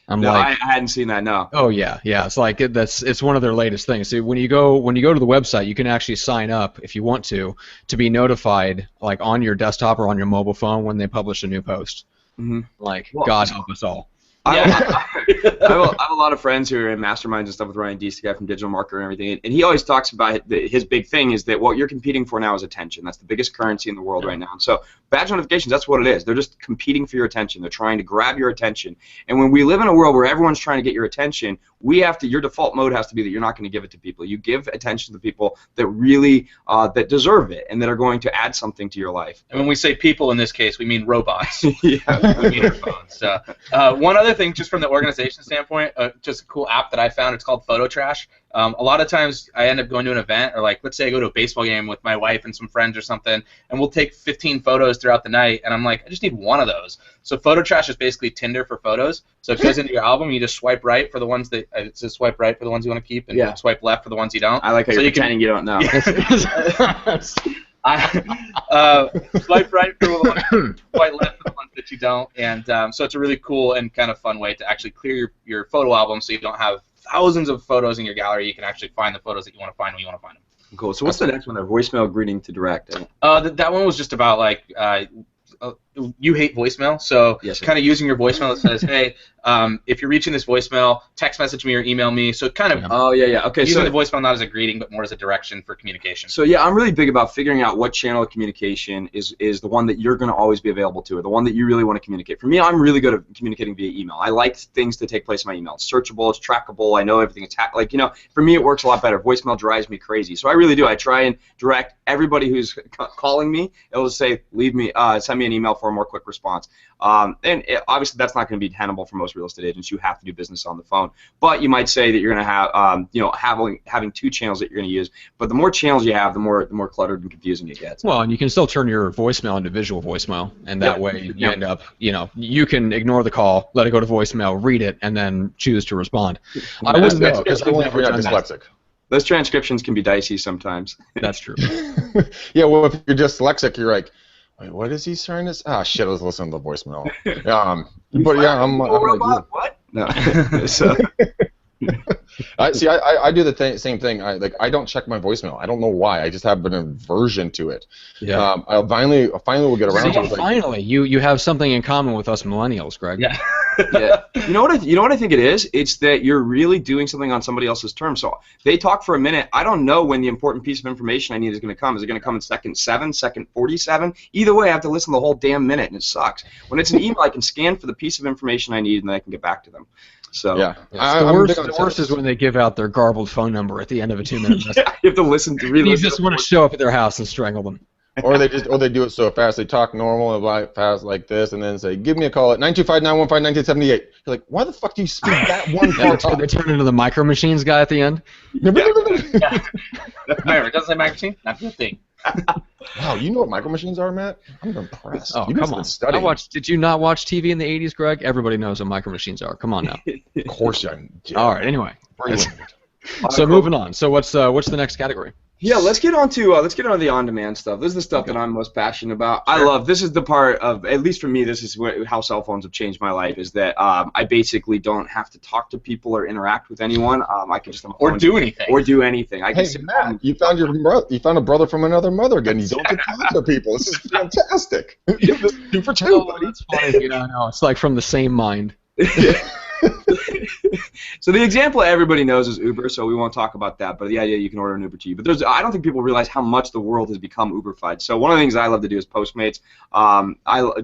I hadn't seen that. No. Oh yeah. It's like it's one of their latest things. So when you go to the website, you can actually sign up if you want to be notified like on your desktop or on your mobile phone when they publish a new post. Mm-hmm. Like God help us all. I have a lot of friends who are in masterminds and stuff with Ryan Deese, the guy from Digital Marketer and everything, and he always talks about his big thing is that what you're competing for now is attention. That's the biggest currency in the world right now. And so badge notifications, that's what it is. They're just competing for your attention. They're trying to grab your attention. And when we live in a world where everyone's trying to get your attention, your default mode has to be that you're not going to give it to people. You give attention to the people that really that deserve it and that are going to add something to your life. And when we say people in this case, we mean robots. Yeah, we mean our phones. So, one other thing, just from the organization standpoint, just a cool app that I found. It's called Photo Trash. A lot of times I end up going to an event, or like let's say I go to a baseball game with my wife and some friends or something, and we'll take 15 photos throughout the night, and I'm like, I just need one of those. So Photo Trash is basically Tinder for photos. So it goes into your album, you just swipe right for the ones that it's just swipe right for the ones you want to keep, and swipe left for the ones you don't. I like how you're pretending you don't know. Swipe right for the ones, swipe left for the ones that you don't, and so it's a really cool and kind of fun way to actually clear your photo album, so you don't have thousands of photos in your gallery. You can actually find the photos that you want to find when you want to find them. Cool. So what's the next one? A voicemail greeting to direct. That one was just about like you hate voicemail, so kind of using your voicemail that says, hey, if you're reaching this voicemail, text message me or email me. So kind of okay, using the voicemail not as a greeting, but more as a direction for communication. So yeah, I'm really big about figuring out what channel of communication is the one that you're going to always be available to, or the one that you really want to communicate. For me, I'm really good at communicating via email. I like things to take place in my email. It's searchable, it's trackable, I know everything. It's for me, it works a lot better. Voicemail drives me crazy, so I really do. I try and direct everybody who's calling me. It'll say, send me an email for a more quick response. Obviously, that's not going to be tenable for most real estate agents. You have to do business on the phone. But you might say that you're going to have, having two channels that you're going to use. But the more channels you have, the more cluttered and confusing it gets. Well, and you can still turn your voicemail into visual voicemail, and that way you end up, you can ignore the call, let it go to voicemail, read it, and then choose to respond. I wouldn't know because I've never done dyslexic. Those transcriptions can be dicey sometimes. That's true. Yeah, well, if you're dyslexic, you're like, wait, what is he trying to say? Ah, shit, I was listening to the voicemail. But yeah, I'm like, what? No. I do the same thing. I don't check my voicemail. I don't know why. I just have an aversion to it. Yeah. I finally will get around to it. Finally, you have something in common with us millennials, Greg. Yeah. Yeah. You know what I think it is? It's that you're really doing something on somebody else's terms. So they talk for a minute. I don't know when the important piece of information I need is going to come. Is it going to come in second 7, second 47? Either way, I have to listen the whole damn minute, and it sucks. When it's an email, I can scan for the piece of information I need, and then I can get back to them. So the worst is when they give out their garbled phone number at the end of a 2-minute message. You have to listen to really. You just want to show up at their house and strangle them. Or they do it so fast. They talk normal and fast like this, and then say, "Give me a call at 925-915-1978." You're like, "Why the fuck do you speak that one part?" They turn into the Micro Machines guy at the end. Remember, it doesn't say Micro Machine. Not a good thing. Wow, you know what Micro Machines are, Matt? I'm impressed. Oh, come on. Did you not watch TV in the 80s, Greg? Everybody knows what Micro Machines are. Come on now. Of course I did. All right. Anyway. So moving on. So what's the next category? Yeah, let's get on to the on-demand stuff. This is the stuff that I'm most passionate about. Sure. This is the part of, at least for me, this is how cell phones have changed my life, is that I basically don't have to talk to people or interact with anyone. I can just do anything. Or do anything. Hey, Matt, you found a brother from another mother again. You don't get to talk to people. This is fantastic. You have this 2 for 2, buddy. It's funny. No, it's like from the same mind. So the example everybody knows is Uber, so we won't talk about that, but the idea you can order an Uber to you. But I don't think people realize how much the world has become Uber-fied. So one of the things I love to do is Postmates,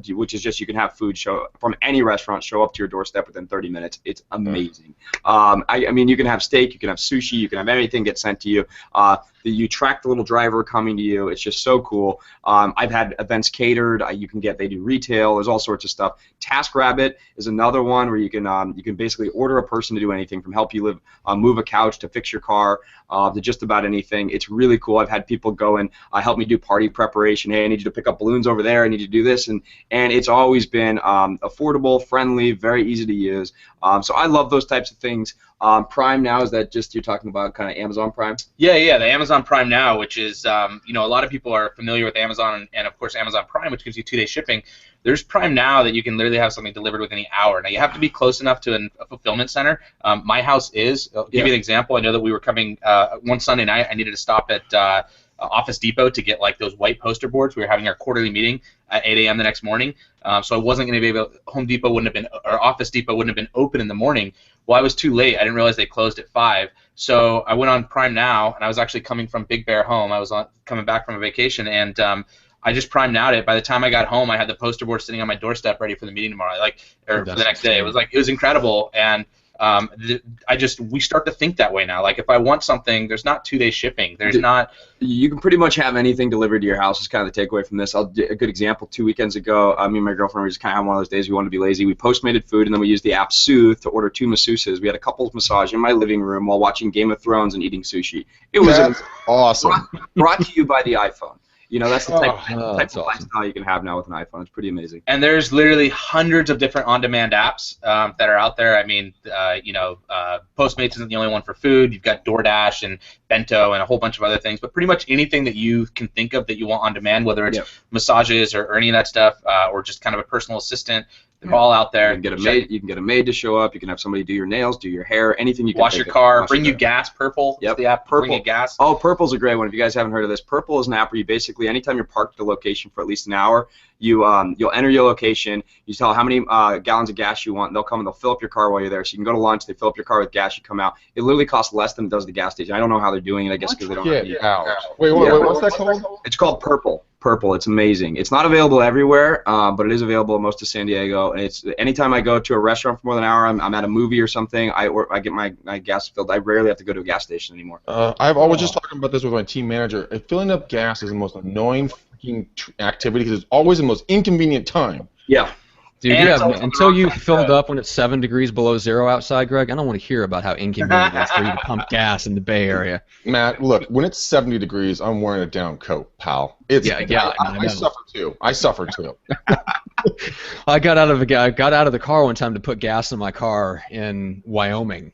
which is just you can have food show from any restaurant show up to your doorstep within 30 minutes. It's amazing. I mean, you can have steak, you can have sushi, you can have anything get sent to you. You track the little driver coming to you. It's just so cool. I've had events catered. They do retail. There's all sorts of stuff. TaskRabbit is another one where you can basically order a person to do anything from help you move a couch to fix your car to just about anything. It's really cool. I've had people go and help me do party preparation. Hey, I need you to pick up balloons over there. I need you to do this, and it's always been affordable, friendly, very easy to use. So I love those types of things. Prime Now, is that just you're talking about kind of Amazon Prime? Yeah, the Amazon Prime Now, which is a lot of people are familiar with Amazon and of course Amazon Prime, which gives you 2-day shipping. There's Prime Now that you can literally have something delivered within the hour. Now you have to be close enough to a fulfillment center. My house is. I'll give you an example. I know that we were coming one Sunday night. I needed to stop at Office Depot to get like those white poster boards. We were having our quarterly meeting. at 8 a.m. the next morning. So I wasn't going to be able. Home Depot wouldn't have been, or Office Depot wouldn't have been open in the morning. Well, I was too late. I didn't realize they closed at 5. So I went on Prime Now, and I was actually coming from Big Bear home. I was coming back from a vacation, and I just Prime Now'd it. By the time I got home, I had the poster board sitting on my doorstep ready for the meeting tomorrow, or for the next day. It was incredible, and we start to think that way now. Like, if I want something, there's not 2-day shipping. You can pretty much have anything delivered to your house. Is kind of the takeaway from this. A good example. 2 weekends ago, me and my girlfriend were just kind of having one of those days we wanted to be lazy. We Postmated food, and then we used the app Soothe to order 2 masseuses. We had a couples massage in my living room while watching Game of Thrones and eating sushi. It was awesome. Brought to you by the iPhone. You know, that's the type of awesome. lifestyle you can have now with an iPhone. It's pretty amazing. And there's literally hundreds of different on-demand apps that are out there. I mean, Postmates isn't the only one for food. You've got DoorDash and Bento and a whole bunch of other things. But pretty much anything that you can think of that you want on demand, whether it's massages or any of that stuff, or just kind of a personal assistant, they're all out there. You can get a maid to show up. You can have somebody do your nails, do your hair, anything you can. Wash your car, bring you gas. Purple. Yep. The app. Purple. Bring you gas. Oh, Purple's a great one. If you guys haven't heard of this, Purple is an app where you basically, anytime you're parked at a location for at least an hour, you'll enter your location. You tell how many gallons of gas you want. And they'll come and they'll fill up your car while you're there. So you can go to lunch. They fill up your car with gas. You come out. It literally costs less than it does the gas station. I don't know how they're doing it. I guess because they don't. Wait, what's that called? It's called Purple. Purple. It's amazing. It's not available everywhere, but it is available in most of San Diego. And it's anytime I go to a restaurant for more than an hour, I'm at a movie or something. I get my gas filled. I rarely have to go to a gas station anymore. I was just talking about this with my team manager. Filling up gas is the most annoying freaking activity because it's always the most inconvenient time. Yeah. Dude, until you filled up when it's 7 degrees below zero outside, Greg, I don't want to hear about how inconvenient it is for you to pump gas in the Bay Area. Matt, look, when it's 70 degrees, I'm wearing a down coat, pal. I suffer too. I got out of the car one time to put gas in my car in Wyoming,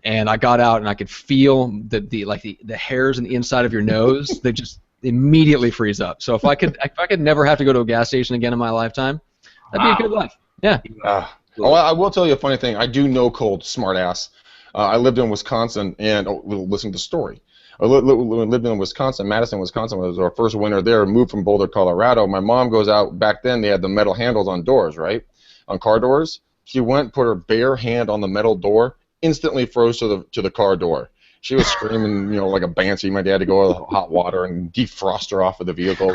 and I got out and I could feel the hairs on the inside of your nose. They just immediately freeze up. So if I could never have to go to a gas station again in my lifetime, that'd be a good life. Yeah. I will tell you a funny thing. I do know cold, smart ass. I lived in Wisconsin, and listen to the story. I lived in Wisconsin, Madison, Wisconsin. It was our first winter there. Moved from Boulder, Colorado. My mom goes out. Back then, they had the metal handles on doors, right? On car doors. She went, put her bare hand on the metal door, instantly froze to the car door. She was screaming, like a banshee. My dad had to go with hot water and defrost her off of the vehicle.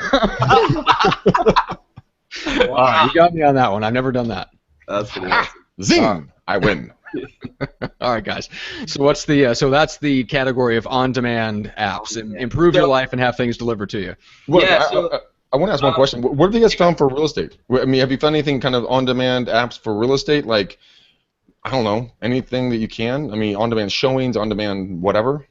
Wow, you got me on that one. I've never done that. That's pretty awesome. Zing! I win. All right, guys. So what's so that's the category of on-demand apps. Improve your life and have things delivered to you. Well, I want to ask one question. What have you guys found for real estate? I mean, have you found anything kind of on-demand apps for real estate? Like, I don't know, anything that you can? I mean, on-demand showings, on-demand whatever?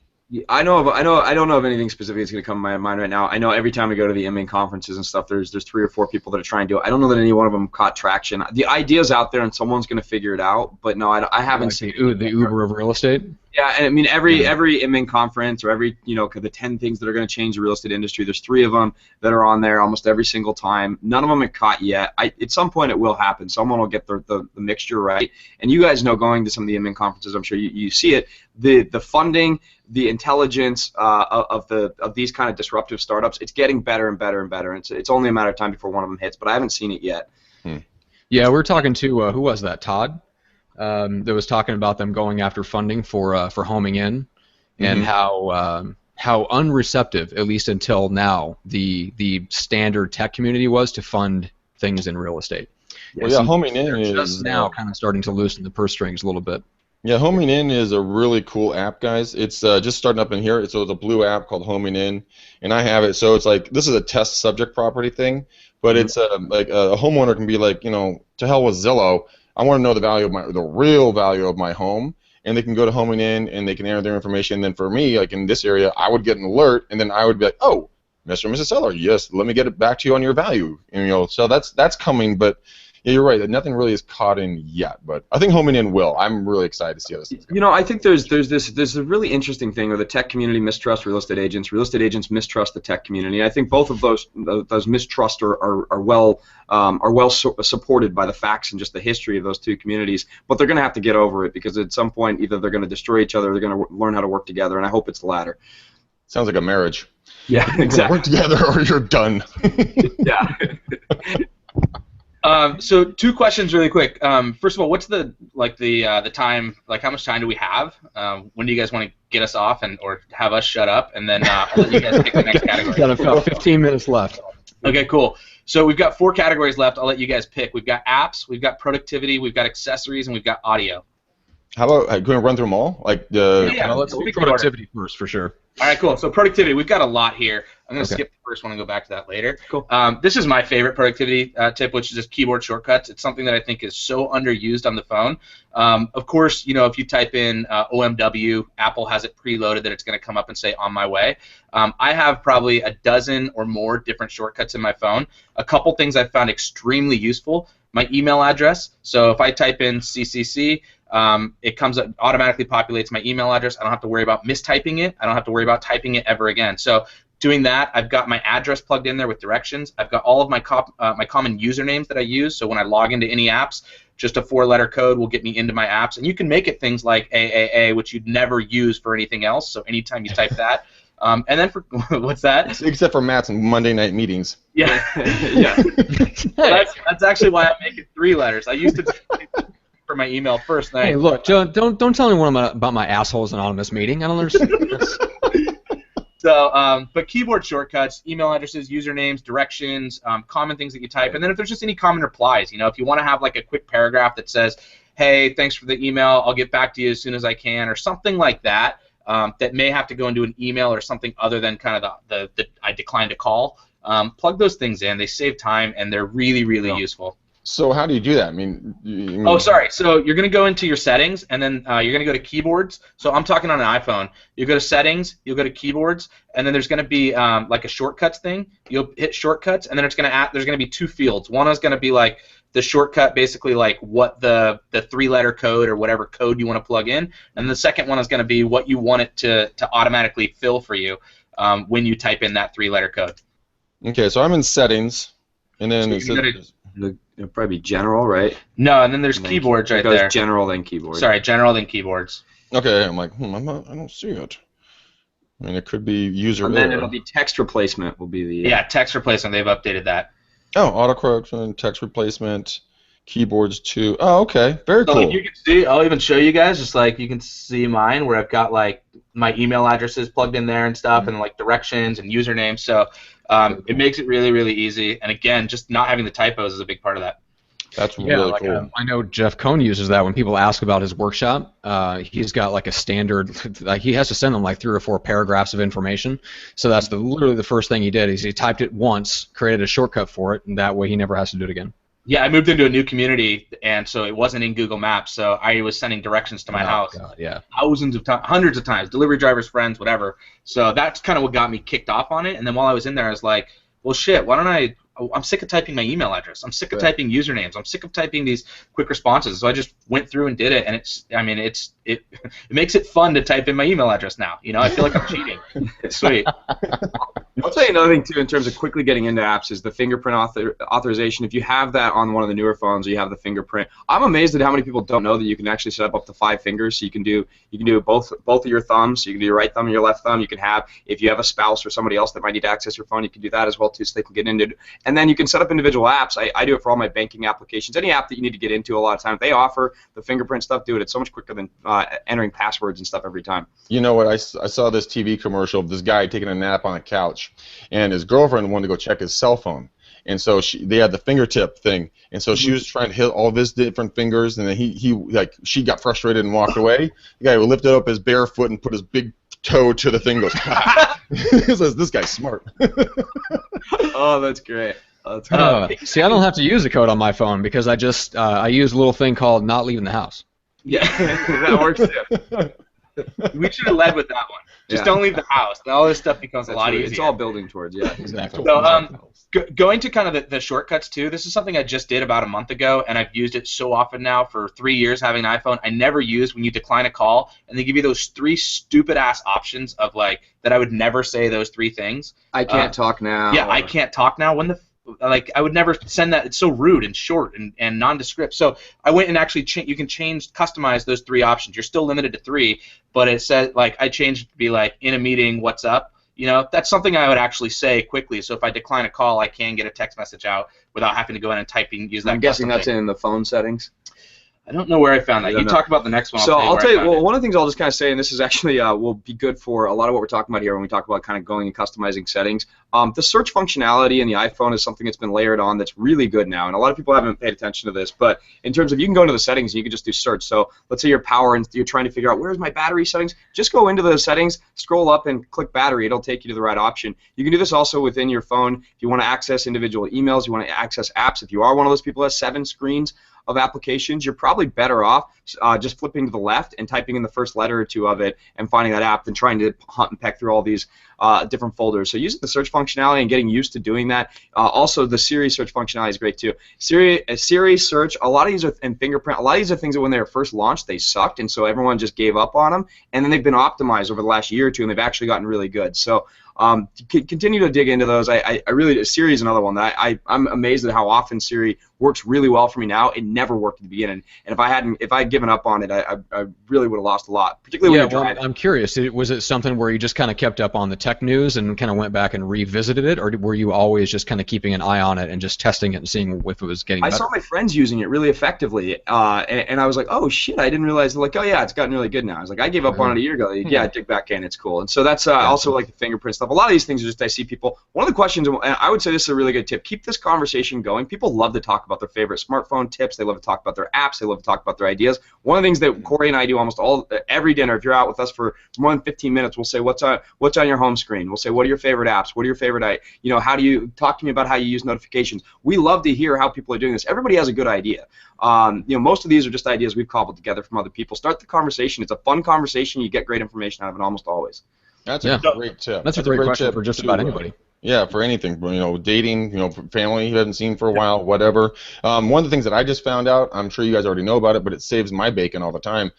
I don't know of anything specific that's going to come to my mind right now. I know every time we go to the MA conferences and stuff, there's 3 or 4 people that are trying to do it. I don't know that any one of them caught traction. The idea's out there and someone's going to figure it out, but no, I haven't seen the Uber of real estate. Yeah, and I mean every MA conference or every the 10 things that are going to change the real estate industry. There's 3 of them that are on there almost every single time. None of them have caught yet. At some point it will happen. Someone will get the mixture right. And you guys know, going to some of the MA conferences, I'm sure you see it. The funding, the intelligence of these kind of disruptive startups, it's getting better and better and better. It's only a matter of time before one of them hits, but I haven't seen it yet. Yeah, we're talking to who was that? Todd. That was talking about them going after funding for homing in, and how unreceptive, at least until now, the standard tech community was to fund things in real estate. Well, yeah, homing in is just now kind of starting to loosen the purse strings a little bit. Yeah, Homing In is a really cool app, guys. It's just starting up in here. So it's a blue app called Homing In, and I have it. So it's like, this is a test subject property thing, but it's like a homeowner can be like, to hell with Zillow. I want to know the real value of my home, and they can go to Homing In and they can enter their information. And then for me, like in this area, I would get an alert, and then I would be like, oh, Mr. and Mrs. Seller, yes, let me get it back to you on your value. And, so that's coming, but. Yeah, you're right. Nothing really is caught in yet, but I think Homing In will. I'm really excited to see how this is going. I think there's a really interesting thing where the tech community mistrusts real estate agents mistrust the tech community. And I think both of those mistrusts are well supported by the facts and just the history of those 2 communities. But they're going to have to get over it, because at some point either they're going to destroy each other or they're going to learn how to work together. And I hope it's the latter. Sounds like a marriage. Yeah, exactly. Work together or you're done. Yeah. So 2 questions really quick. First of all, what's the time? Like, how much time do we have? When do you guys want to get us off or have us shut up? And then I'll let you guys pick the next category. Got about 15 minutes left. Okay, cool. So we've got 4 categories left. I'll let you guys pick. We've got apps, we've got productivity, we've got accessories, and we've got audio. How about can we run through them all? Like let's do productivity first for sure. All right, cool. So productivity, we've got a lot here. I'm going to skip the first one and go back to that later. Cool. This is my favorite productivity tip, which is just keyboard shortcuts. It's something that I think is so underused on the phone. Of course, if you type in OMW, Apple has it preloaded that it's going to come up and say on my way. I have probably a dozen or more different shortcuts in my phone. A couple things I've found extremely useful. My email address. So if I type in CCC, it comes up, automatically populates my email address. I don't have to worry about mistyping it. I don't have to worry about typing it ever again. So doing that, I've got my address plugged in there with directions. I've got all of my common usernames that I use. So when I log into any apps, just a 4-letter code will get me into my apps. And you can make it things like AAA, which you'd never use for anything else. So anytime you type that. And then for what's that? Except for Matt's Monday night meetings. Yeah. Yeah. That's actually why I make it 3 letters. I used to for my email first. Hey, look, Joe, don't tell anyone about my assholes anonymous meeting. I don't understand this. So, but keyboard shortcuts, email addresses, usernames, directions, common things that you type, and then if there's just any common replies, if you want to have like a quick paragraph that says, "Hey, thanks for the email. I'll get back to you as soon as I can," or something like that, that may have to go into an email or something other than kind of the I declined to call. Plug those things in. They save time and they're really, really useful. So how do you do that? Oh, sorry. So you're going to go into your settings, and then you're going to go to keyboards. So I'm talking on an iPhone. You go to settings, you'll go to keyboards, and then there's going to be like a shortcuts thing. You'll hit shortcuts, and then there's going to be 2 fields. One is going to be like the shortcut, basically like what the 3-letter code or whatever code you want to plug in, and the second one is going to be what you want it to automatically fill for you when you type in that 3-letter code. Okay, so I'm in settings, and then It'll probably be general, right? No, and then there's keyboards right there. General, then keyboards. Sorry, general, then keyboards. Okay, I'm like, I don't see it. I mean, it could be user. And then it'll be text replacement. Will be the yeah, text replacement. They've updated that. Oh, autocorrection, text replacement, keyboards too. Oh, okay, very cool. Like you can see, I'll even show you guys. Just like you can see mine, where I've got like my email addresses plugged in there and stuff, and like directions and usernames. So. It makes it really, really easy, and again, just not having the typos is a big part of that. That's really cool. I know Jeff Cohn uses that when people ask about his workshop. He's got like a standard, like he has to send them like 3 or 4 paragraphs of information. So that's literally the first thing he did. Is he typed it once, created a shortcut for it, and that way he never has to do it again. Yeah, I moved into a new community, and so it wasn't in Google Maps, so I was sending directions to my house. God, yeah. Thousands of times, hundreds of times, delivery drivers, friends, whatever. So that's kind of what got me kicked off on it, and then while I was in there, I was like, well, shit, why don't I'm sick of typing my email address. I'm sick of typing usernames. I'm sick of typing these quick responses. So I just went through and did it, and it makes it fun to type in my email address now. I feel like I'm cheating. It's sweet. I'll tell you another thing too in terms of quickly getting into apps is the fingerprint authorization. If you have that on one of the newer phones, or you have the fingerprint, I'm amazed at how many people don't know that you can actually set up to 5 fingers. So you can do both of your thumbs. So you can do your right thumb and your left thumb. You can have, if you have a spouse or somebody else that might need to access your phone, you can do that as well too, so they can get into it. And then you can set up individual apps. I do it for all my banking applications. Any app that you need to get into, a lot of times they offer the fingerprint stuff. Do it. It's so much quicker than entering passwords and stuff every time. You know what? I saw this TV commercial of this guy taking a nap on a couch, and his girlfriend wanted to go check his cell phone. And so they had the fingertip thing, and so she was trying to hit all of his different fingers, and then she got frustrated and walked away. The guy lifted up his bare foot and put his big toe to the thing. Goes, he says, "This guy's smart." Oh, that's great. See, I don't have to use a code on my phone because I use a little thing called not leaving the house. Yeah, that works too. We should have led with that one. Just don't leave the house. Then all this stuff becomes a lot easier. It's all building towards, yeah. Exactly. So, going to kind of the shortcuts too, this is something I just did about a month ago, and I've used it so often now for 3 years having an iPhone. I never use when you decline a call, and they give you those 3 stupid-ass options of like, that I would never say those 3 things. I can't talk now. Yeah, I can't talk now. I would never send that. It's so rude and short and nondescript. So I went and actually you can customize those 3 options. You're still limited to 3, but it said, like, I changed it to be like, in a meeting, what's up? that's something I would actually say quickly. So if I decline a call, I can get a text message out without having to go in and use that. I'm guessing that's in the phone settings. I don't know where I found that. You talk about the next one. So I'll tell you, well, one of the things I'll just kind of say, and this is actually will be good for a lot of what we're talking about here when we talk about kind of going and customizing settings. The search functionality in the iPhone is something that's been layered on that's really good now, and a lot of people haven't paid attention to this, but in terms of you can go into the settings and you can just do search. So let's say your power and you're trying to figure out where's my battery settings, just go into the settings, scroll up and click battery. It'll take you to the right option. You can do this also within your phone if you want to access individual emails, you want to access apps. If you are one of those people who has 7 screens of applications, you're probably better off just flipping to the left and typing in the first letter or 2 of it and finding that app than trying to hunt and peck through all these different folders. So using the search functionality and getting used to doing that. Also, the Siri search functionality is great too. Siri search, a lot of these are, and fingerprint, a lot of these are things that when they were first launched, they sucked, and so everyone just gave up on them, and then they've been optimized over the last year or 2, and they've actually gotten really good. So continue to dig into those. I really, Siri is another one that I'm amazed at how often Siri works really well for me now. It never worked at the beginning, and if I had given up on it, I really would have lost a lot, particularly when you're driving. I'm curious. Was it something where you just kind of kept up on the tech news and kind of went back and revisited it, or were you always just kind of keeping an eye on it and just testing it and seeing if it was getting better? I saw my friends using it really effectively, and I was like, oh shit, I didn't realize. Like, oh yeah, it's gotten really good now. I was like, I gave up on it a year ago. Yeah, dig back in, it's cool. And so that's also like the fingerprint stuff. A lot of these things are just I see people. One of the questions, and I would say this is a really good tip. Keep this conversation going. People love to talk about their favorite smartphone tips. They love to talk about their apps. They love to talk about their ideas. One of the things that Corey and I do almost every dinner, if you're out with us for more than 15 minutes, we'll say, what's on your home screen? We'll say, what are your favorite apps? What are your favorite, how do you talk to me about how you use notifications? We love to hear how people are doing this. Everybody has a good idea. Most of these are just ideas we've cobbled together from other people. Start the conversation. It's a fun conversation. You get great information out of it almost always. That's a great tip. That's a great question for just about anybody. Yeah, for anything, dating, family you haven't seen for a while, whatever. One of the things that I just found out, I'm sure you guys already know about it, but it saves my bacon all the time.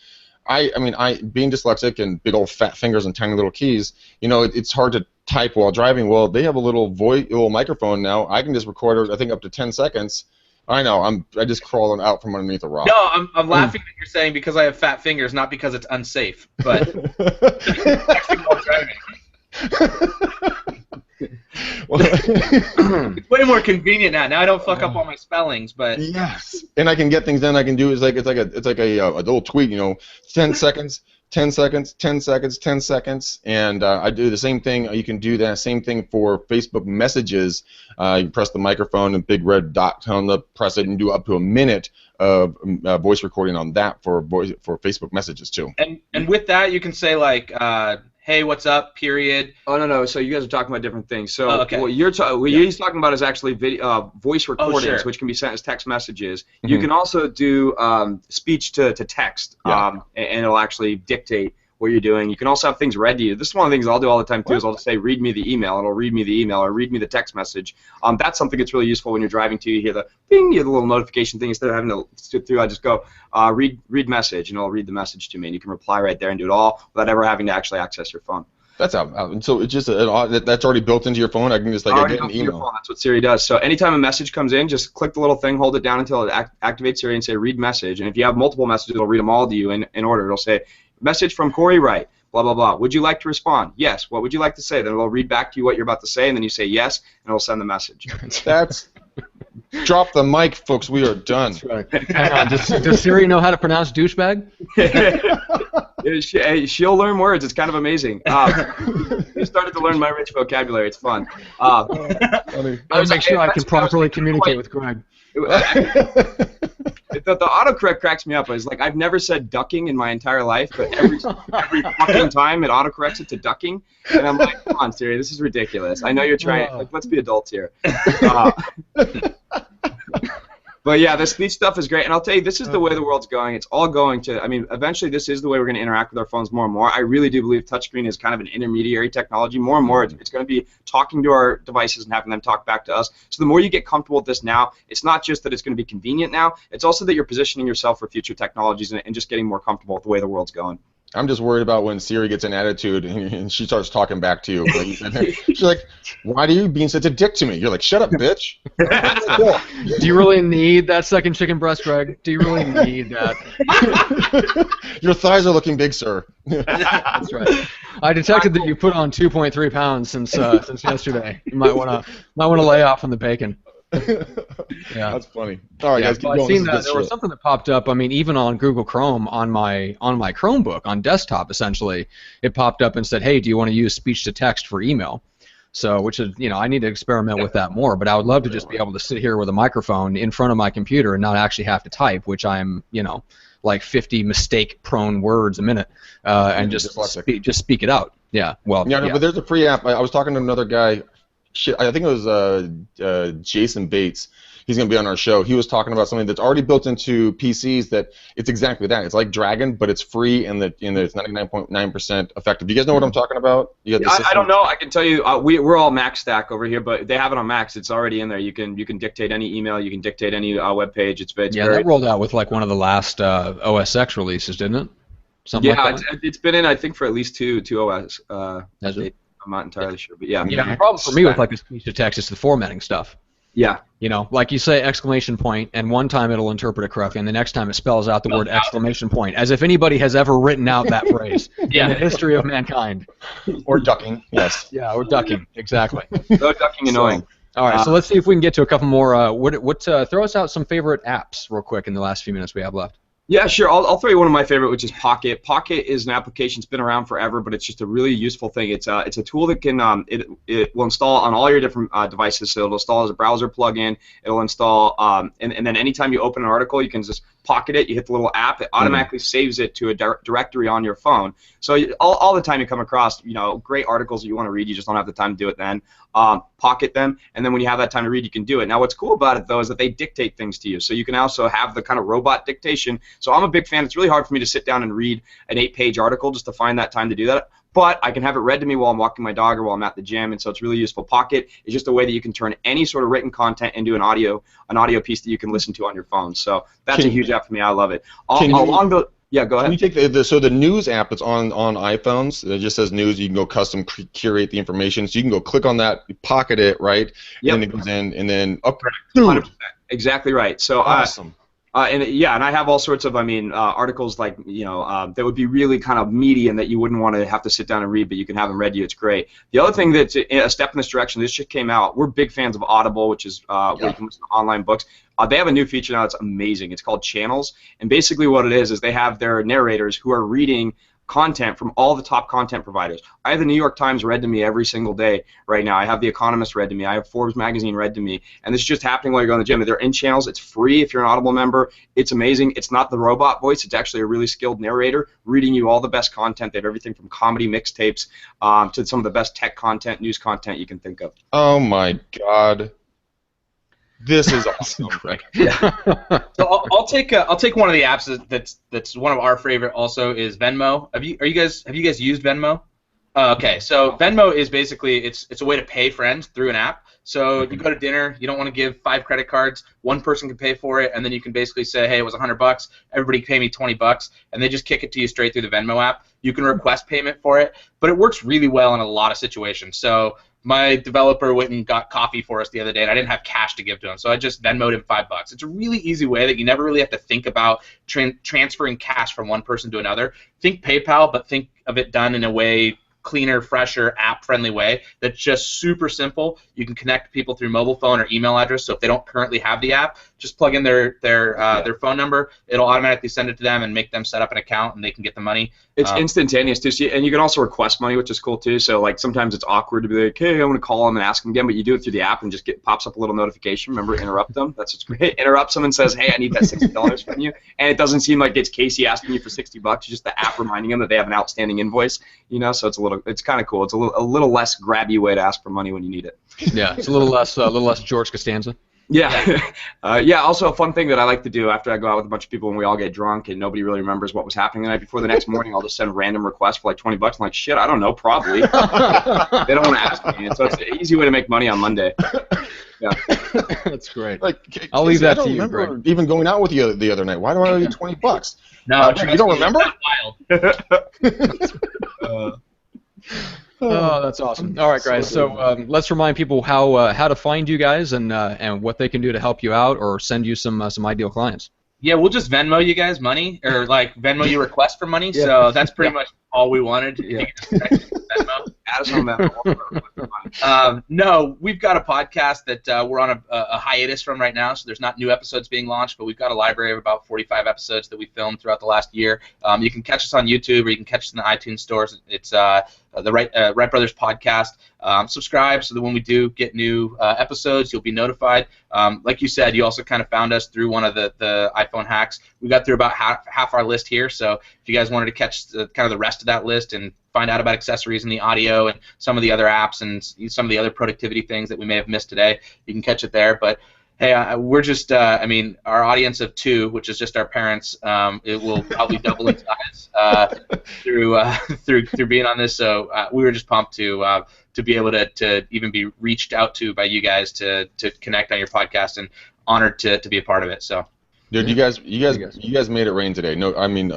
I being dyslexic and big old fat fingers and tiny little keys, it's hard to type while driving. Well, they have a little microphone now. I can just record, I think, up to 10 seconds. I know. I just crawling out from underneath a rock. No, I'm laughing that you're saying because I have fat fingers, not because it's unsafe. But texting while driving. It's way more convenient now. Now I don't fuck up all my spellings, but yes, and I can get things done. I can do it's like a little tweet. 10 seconds. 10 seconds, 10 seconds, 10 seconds, and I do the same thing. You can do that same thing for Facebook messages. You press the microphone and big red dot on the press it and do up to a minute of voice recording on that for Facebook messages too. And with that, you can say like, hey, what's up? Period. Oh no. So you guys are talking about different things. So what he's talking about is actually voice recordings, which can be sent as text messages. Mm-hmm. You can also do speech to text, and it'll actually dictate what you're doing. You can also have things read to you. This is one of the things I'll do all the time too. Is I'll just say, read me the email, and it'll read me the email or read me the text message. That's something that's really useful when you're driving too. You hear the ping, you hear the little notification thing. Instead of having to sit through, I just go read message, and it'll read the message to me, and you can reply right there and do it all without ever having to actually access your phone. That's out. And so it's just that's already built into your phone. I can just I get an email. That's what Siri does. So anytime a message comes in, just click the little thing, hold it down until it activates Siri, and say read message. And if you have multiple messages, it'll read them all to you in order. It'll say message from Corey Wright. Blah, blah, blah. Would you like to respond? Yes. What would you like to say? Then it'll read back to you what you're about to say, and then you say yes, and it'll send the message. That's... Drop the mic, folks. We are done. That's right. Hang on. Does Siri know how to pronounce douchebag? She'll learn words. It's kind of amazing. We started to learn my rich vocabulary. It's fun. I would make sure I can properly communicate with Greg. The autocorrect cracks me up. It's like I've never said ducking in my entire life, but every fucking time it autocorrects it to ducking, and I'm like, come on, Siri, this is ridiculous. I know you're trying. Like, let's be adults here. But yeah, the speech stuff is great, and I'll tell you, this is the way the world's going. It's all going to, eventually this is the way we're going to interact with our phones more and more. I really do believe touchscreen is kind of an intermediary technology. More and more, it's going to be talking to our devices and having them talk back to us. So the more you get comfortable with this now, it's not just that it's going to be convenient now, it's also that you're positioning yourself for future technologies and just getting more comfortable with the way the world's going. I'm just worried about when Siri gets an attitude and she starts talking back to you. She's like, "Why are you being such a dick to me?" You're like, "Shut up, bitch." Do you really need that second chicken breast, Greg? Do you really need that? Your thighs are looking big, sir. That's right. I detected that you put on 2.3 pounds since yesterday. You might want to lay off on the bacon. Yeah, that's funny. All right, guys, keep I've going. seen that there was something that popped up. I mean, even on Google Chrome on my Chromebook on desktop, essentially, it popped up and said, "Hey, do you want to use speech to text for email?" So, which is, I need to experiment with that more. But I would love to just be able to sit here with a microphone in front of my computer and not actually have to type, which I'm, like 50 mistake-prone words a minute, and just speak it out. Yeah. Well. Yeah, but there's a free app. I was talking to another guy. I think it was Jason Bates. He's going to be on our show. He was talking about something that's already built into PCs that it's exactly that. It's like Dragon, but it's free and it's 99.9% effective. Do you guys know what I'm talking about? I don't know. I can tell you, we're all Mac stack over here, but they have it on Macs. It's already in there. You can dictate any email. You can dictate any web page. It's that rolled out with like one of the last OS X releases, didn't it? Something like that? It's been in, I think, for at least two OS. Has it? I'm not entirely sure, but yeah. Yeah, the problem for me with like the speech to text is the formatting stuff. Yeah. Like you say exclamation point, and one time it'll interpret it correctly, and the next time it spells out the word exclamation point, as if anybody has ever written out that phrase in the history of mankind. Or ducking, yes. Yeah, or ducking, exactly. No ducking annoying. All right, so let's see if we can get to a couple more. Throw us out some favorite apps real quick in the last few minutes we have left. Yeah, sure. I'll throw you one of my favorite, which is Pocket. Pocket is an application that's been around forever, but it's just a really useful thing. It's a tool that can it will install on all your different devices. So it'll install as a browser plugin. It'll install and then anytime you open an article, you can just pocket it. You hit the little app. It automatically saves it to a directory on your phone. So all the time you come across great articles that you want to read, you just don't have the time to do it then. Pocket them, and then when you have that time to read, you can do it. Now, what's cool about it, though, is that they dictate things to you. So you can also have the kind of robot dictation. So I'm a big fan. It's really hard for me to sit down and read an 8-page article just to find that time to do that. But I can have it read to me while I'm walking my dog or while I'm at the gym, and so it's really useful. Pocket is just a way that you can turn any sort of written content into an audio piece that you can listen to on your phone. So that's a huge app for me. I love it. Yeah, go ahead. Can you take the news app that's on iPhones? It just says news. You can go custom curate the information, so you can go click on that, pocket it, right? Yep. And then it goes in, and then 100%. Exactly right. So awesome. And I have all sorts of, articles like, that would be really kind of meaty and that you wouldn't want to have to sit down and read, but you can have them read to you. It's great. The other thing that's a step in this direction, this shit came out. We're big fans of Audible, which is where you can listen to online books. They have a new feature now that's amazing. It's called Channels, and basically what it is they have their narrators who are reading content from all the top content providers. I have the New York Times read to me every single day right now. I have The Economist read to me. I have Forbes magazine read to me. And this is just happening while you're going to the gym. They're in Channels. It's free if you're an Audible member. It's amazing. It's not the robot voice. It's actually a really skilled narrator reading you all the best content. They have everything from comedy mixtapes to some of the best tech content, news content you can think of. Oh, my God. This is awesome. So I'll take one of the apps that's one of our favorite. Also is Venmo. Have you guys used Venmo? Okay, so Venmo is basically it's a way to pay friends through an app. So you go to dinner, you don't want to give 5 credit cards, one person can pay for it, and then you can basically say, hey, it was $100, everybody pay me $20, and they just kick it to you straight through the Venmo app. You can request payment for it, but it works really well in a lot of situations. So my developer went and got coffee for us the other day, and I didn't have cash to give to him, so I just Venmo'd him $5. It's a really easy way that you never really have to think about transferring cash from one person to another. Think PayPal, but think of it done in a way cleaner, fresher, app-friendly way that's just super simple. You can connect people through mobile phone or email address, so if they don't currently have the app, just plug in their phone number. It'll automatically send it to them and make them set up an account, and they can get the money. It's instantaneous too, and you can also request money, which is cool too. So like sometimes it's awkward to be like, hey, I'm going to call them and ask them again, but you do it through the app and just pops up a little notification. Remember, interrupt them. That's what's great. Interrupt someone, says, hey, I need that $60 from you, and it doesn't seem like it's Casey asking you for $60. It's just the app reminding them that they have an outstanding invoice. So it's kind of cool. It's a little less grabby way to ask for money when you need it. Yeah, it's a little less George Costanza. Yeah. Yeah, also a fun thing that I like to do after I go out with a bunch of people and we all get drunk and nobody really remembers what was happening the night before, the next morning I'll just send random requests for like $20. I'm like, shit, I don't know, probably. They don't want to ask me. And so it's an easy way to make money on Monday. Yeah. That's great. Like, I'll leave that I don't to you, remember Greg. even going out with you the other night. Why do I owe you $20? No, you don't remember? Wild. Oh, that's awesome. All right, guys. So let's remind people how to find you guys and what they can do to help you out or send you some ideal clients. Yeah, we'll just Venmo you guys money, or like Venmo you request for money. So that's pretty much all we wanted. Yeah. You can just text Venmo. Add us on that. No, we've got a podcast that we're on a hiatus from right now, so there's not new episodes being launched, but we've got a library of about 45 episodes that we filmed throughout the last year. You can catch us on YouTube or you can catch us in the iTunes stores. It's the Wright Brothers podcast. Subscribe so that when we do get new episodes, you'll be notified. Like you said, you also kind of found us through one of the iPhone hacks. We got through about half our list here, so if you guys wanted to catch kind of the rest of that list and find out about accessories and the audio and some of the other apps and some of the other productivity things that we may have missed today, you can catch it there. But hey, we're just, I mean, our audience of 2, which is just our parents, it will probably double in size through being on this. So we were just pumped to be able to even be reached out to by you guys to connect on your podcast, and honored to be a part of it. So. Dude, you guys made it rain today. No, I mean,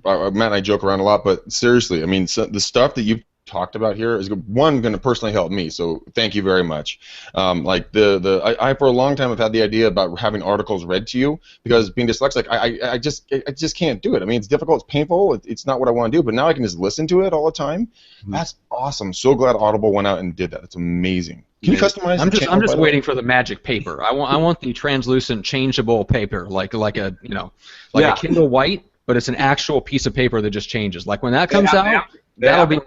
Matt and I joke around a lot, but seriously, I mean, the stuff that you've talked about here is going to personally help me. So thank you very much. Like I for a long time have had the idea about having articles read to you, because being dyslexic, I just can't do it. I mean, it's difficult, it's painful, it's not what I want to do. But now I can just listen to it all the time. That's awesome. So glad Audible went out and did that. That's amazing. Can you customize? I'm just waiting for the magic paper. I want the translucent, changeable paper, like a a Kindle White, but it's an actual piece of paper that just changes. Like when that comes out, that'll be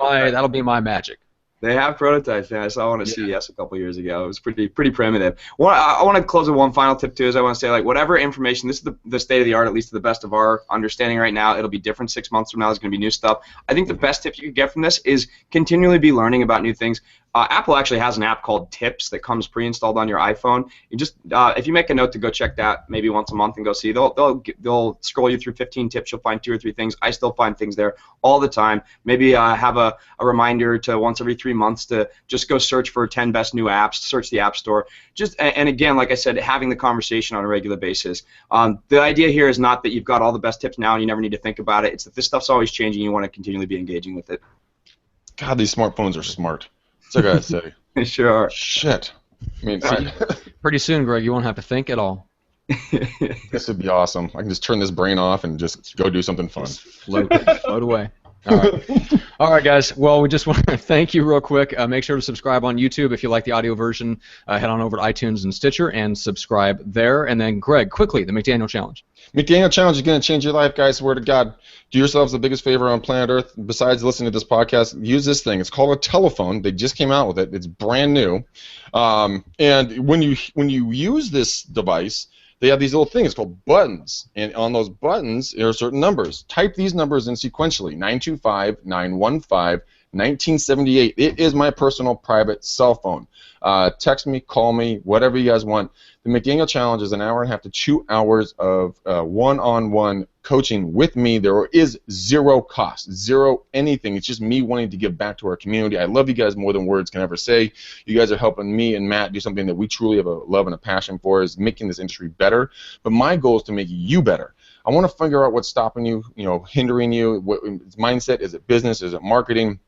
my magic. They have prototypes. Yeah, I saw one at CES a couple years ago. It was pretty primitive. I want to close with one final tip too. Is I want to say, like, whatever information, this is the state of the art, at least to the best of our understanding right now. It'll be different 6 months from now. There's going to be new stuff. I think the best tip you could get from this is continually be learning about new things. Apple actually has an app called Tips that comes pre-installed on your iPhone. You just if you make a note to go check that maybe once a month and go see, they'll scroll you through 15 tips. You'll find 2 or 3 things. I still find things there all the time. Maybe have a reminder to once every 3 months to just go search for 10 best new apps. Search the App Store. And again, like I said, having the conversation on a regular basis. The idea here is not that you've got all the best tips now and you never need to think about it. It's that this stuff's always changing. You want to continually be engaging with it. God, these smartphones are smart. That's what I gotta say. Sure are. Shit. I mean, Pretty soon, Greg, you won't have to think at all. This would be awesome. I can just turn this brain off and just go do something fun. Float away. All right, guys. Well, we just want to thank you real quick. Make sure to subscribe on YouTube if you like the audio version. Head on over to iTunes and Stitcher and subscribe there. And then, Greg, quickly, the McDaniel Challenge. McDaniel Challenge is going to change your life, guys. Swear to God. Do yourselves the biggest favor on planet Earth. Besides listening to this podcast, use this thing. It's called a telephone. They just came out with it. It's brand new. And when you use this device, they have these little things called buttons, and on those buttons there are certain numbers. Type these numbers in sequentially: 925-915-1978. It is my personal private cell phone. Text me, call me, whatever you guys want. The McDaniel Challenge is an hour and a half to 2 hours of one-on-one coaching with me. There is zero cost, zero anything. It's just me wanting to give back to our community. I love you guys more than words can ever say. You guys are helping me and Matt do something that we truly have a love and a passion for, is making this industry better. But my goal is to make you better. I want to figure out what's stopping you, hindering you. What mindset? Is it business? Is it marketing?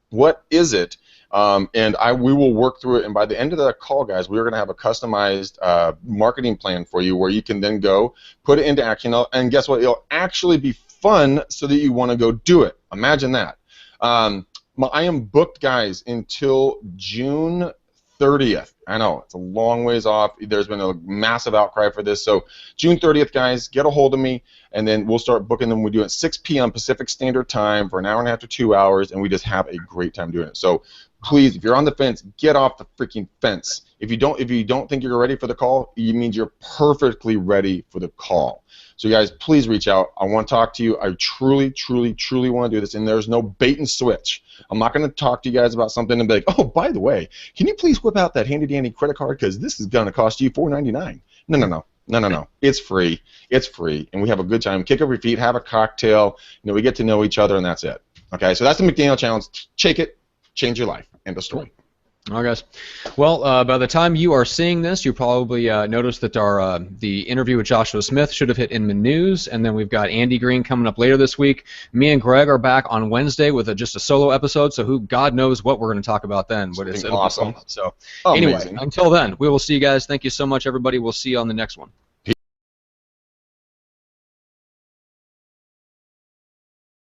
What is it? And we will work through it, and by the end of that call, guys, we're going to have a customized marketing plan for you where you can then go put it into action, and guess what? It'll actually be fun so that you want to go do it. Imagine that. I am booked, guys, until June 30th. I know, it's a long ways off. There's been a massive outcry for this. So June 30th, guys, get a hold of me, and then we'll start booking them. We do it at 6 p.m. Pacific Standard Time for an hour and a half to 2 hours, and we just have a great time doing it. So please, if you're on the fence, get off the freaking fence. If you don't think you're ready for the call, it means you're perfectly ready for the call. So guys, please reach out. I want to talk to you. I truly, truly, truly want to do this, and there's no bait and switch. I'm not going to talk to you guys about something and be like, oh, by the way, can you please whip out that handy-dandy credit card, because this is going to cost you $4.99. No. It's free. It's free, and we have a good time. Kick up your feet, have a cocktail. We get to know each other, and that's it. Okay, so that's the McDaniel Challenge. Shake it, change your life. End of story. All right, guys. Well, by the time you are seeing this, you probably noticed that the interview with Joshua Smith should have hit in the news, and then we've got Andy Green coming up later this week. Me and Greg are back on Wednesday with just a solo episode, so God knows what we're going to talk about then. But it'll awesome. be fun. So anyway, until then, we will see you guys. Thank you so much, everybody. We'll see you on the next one.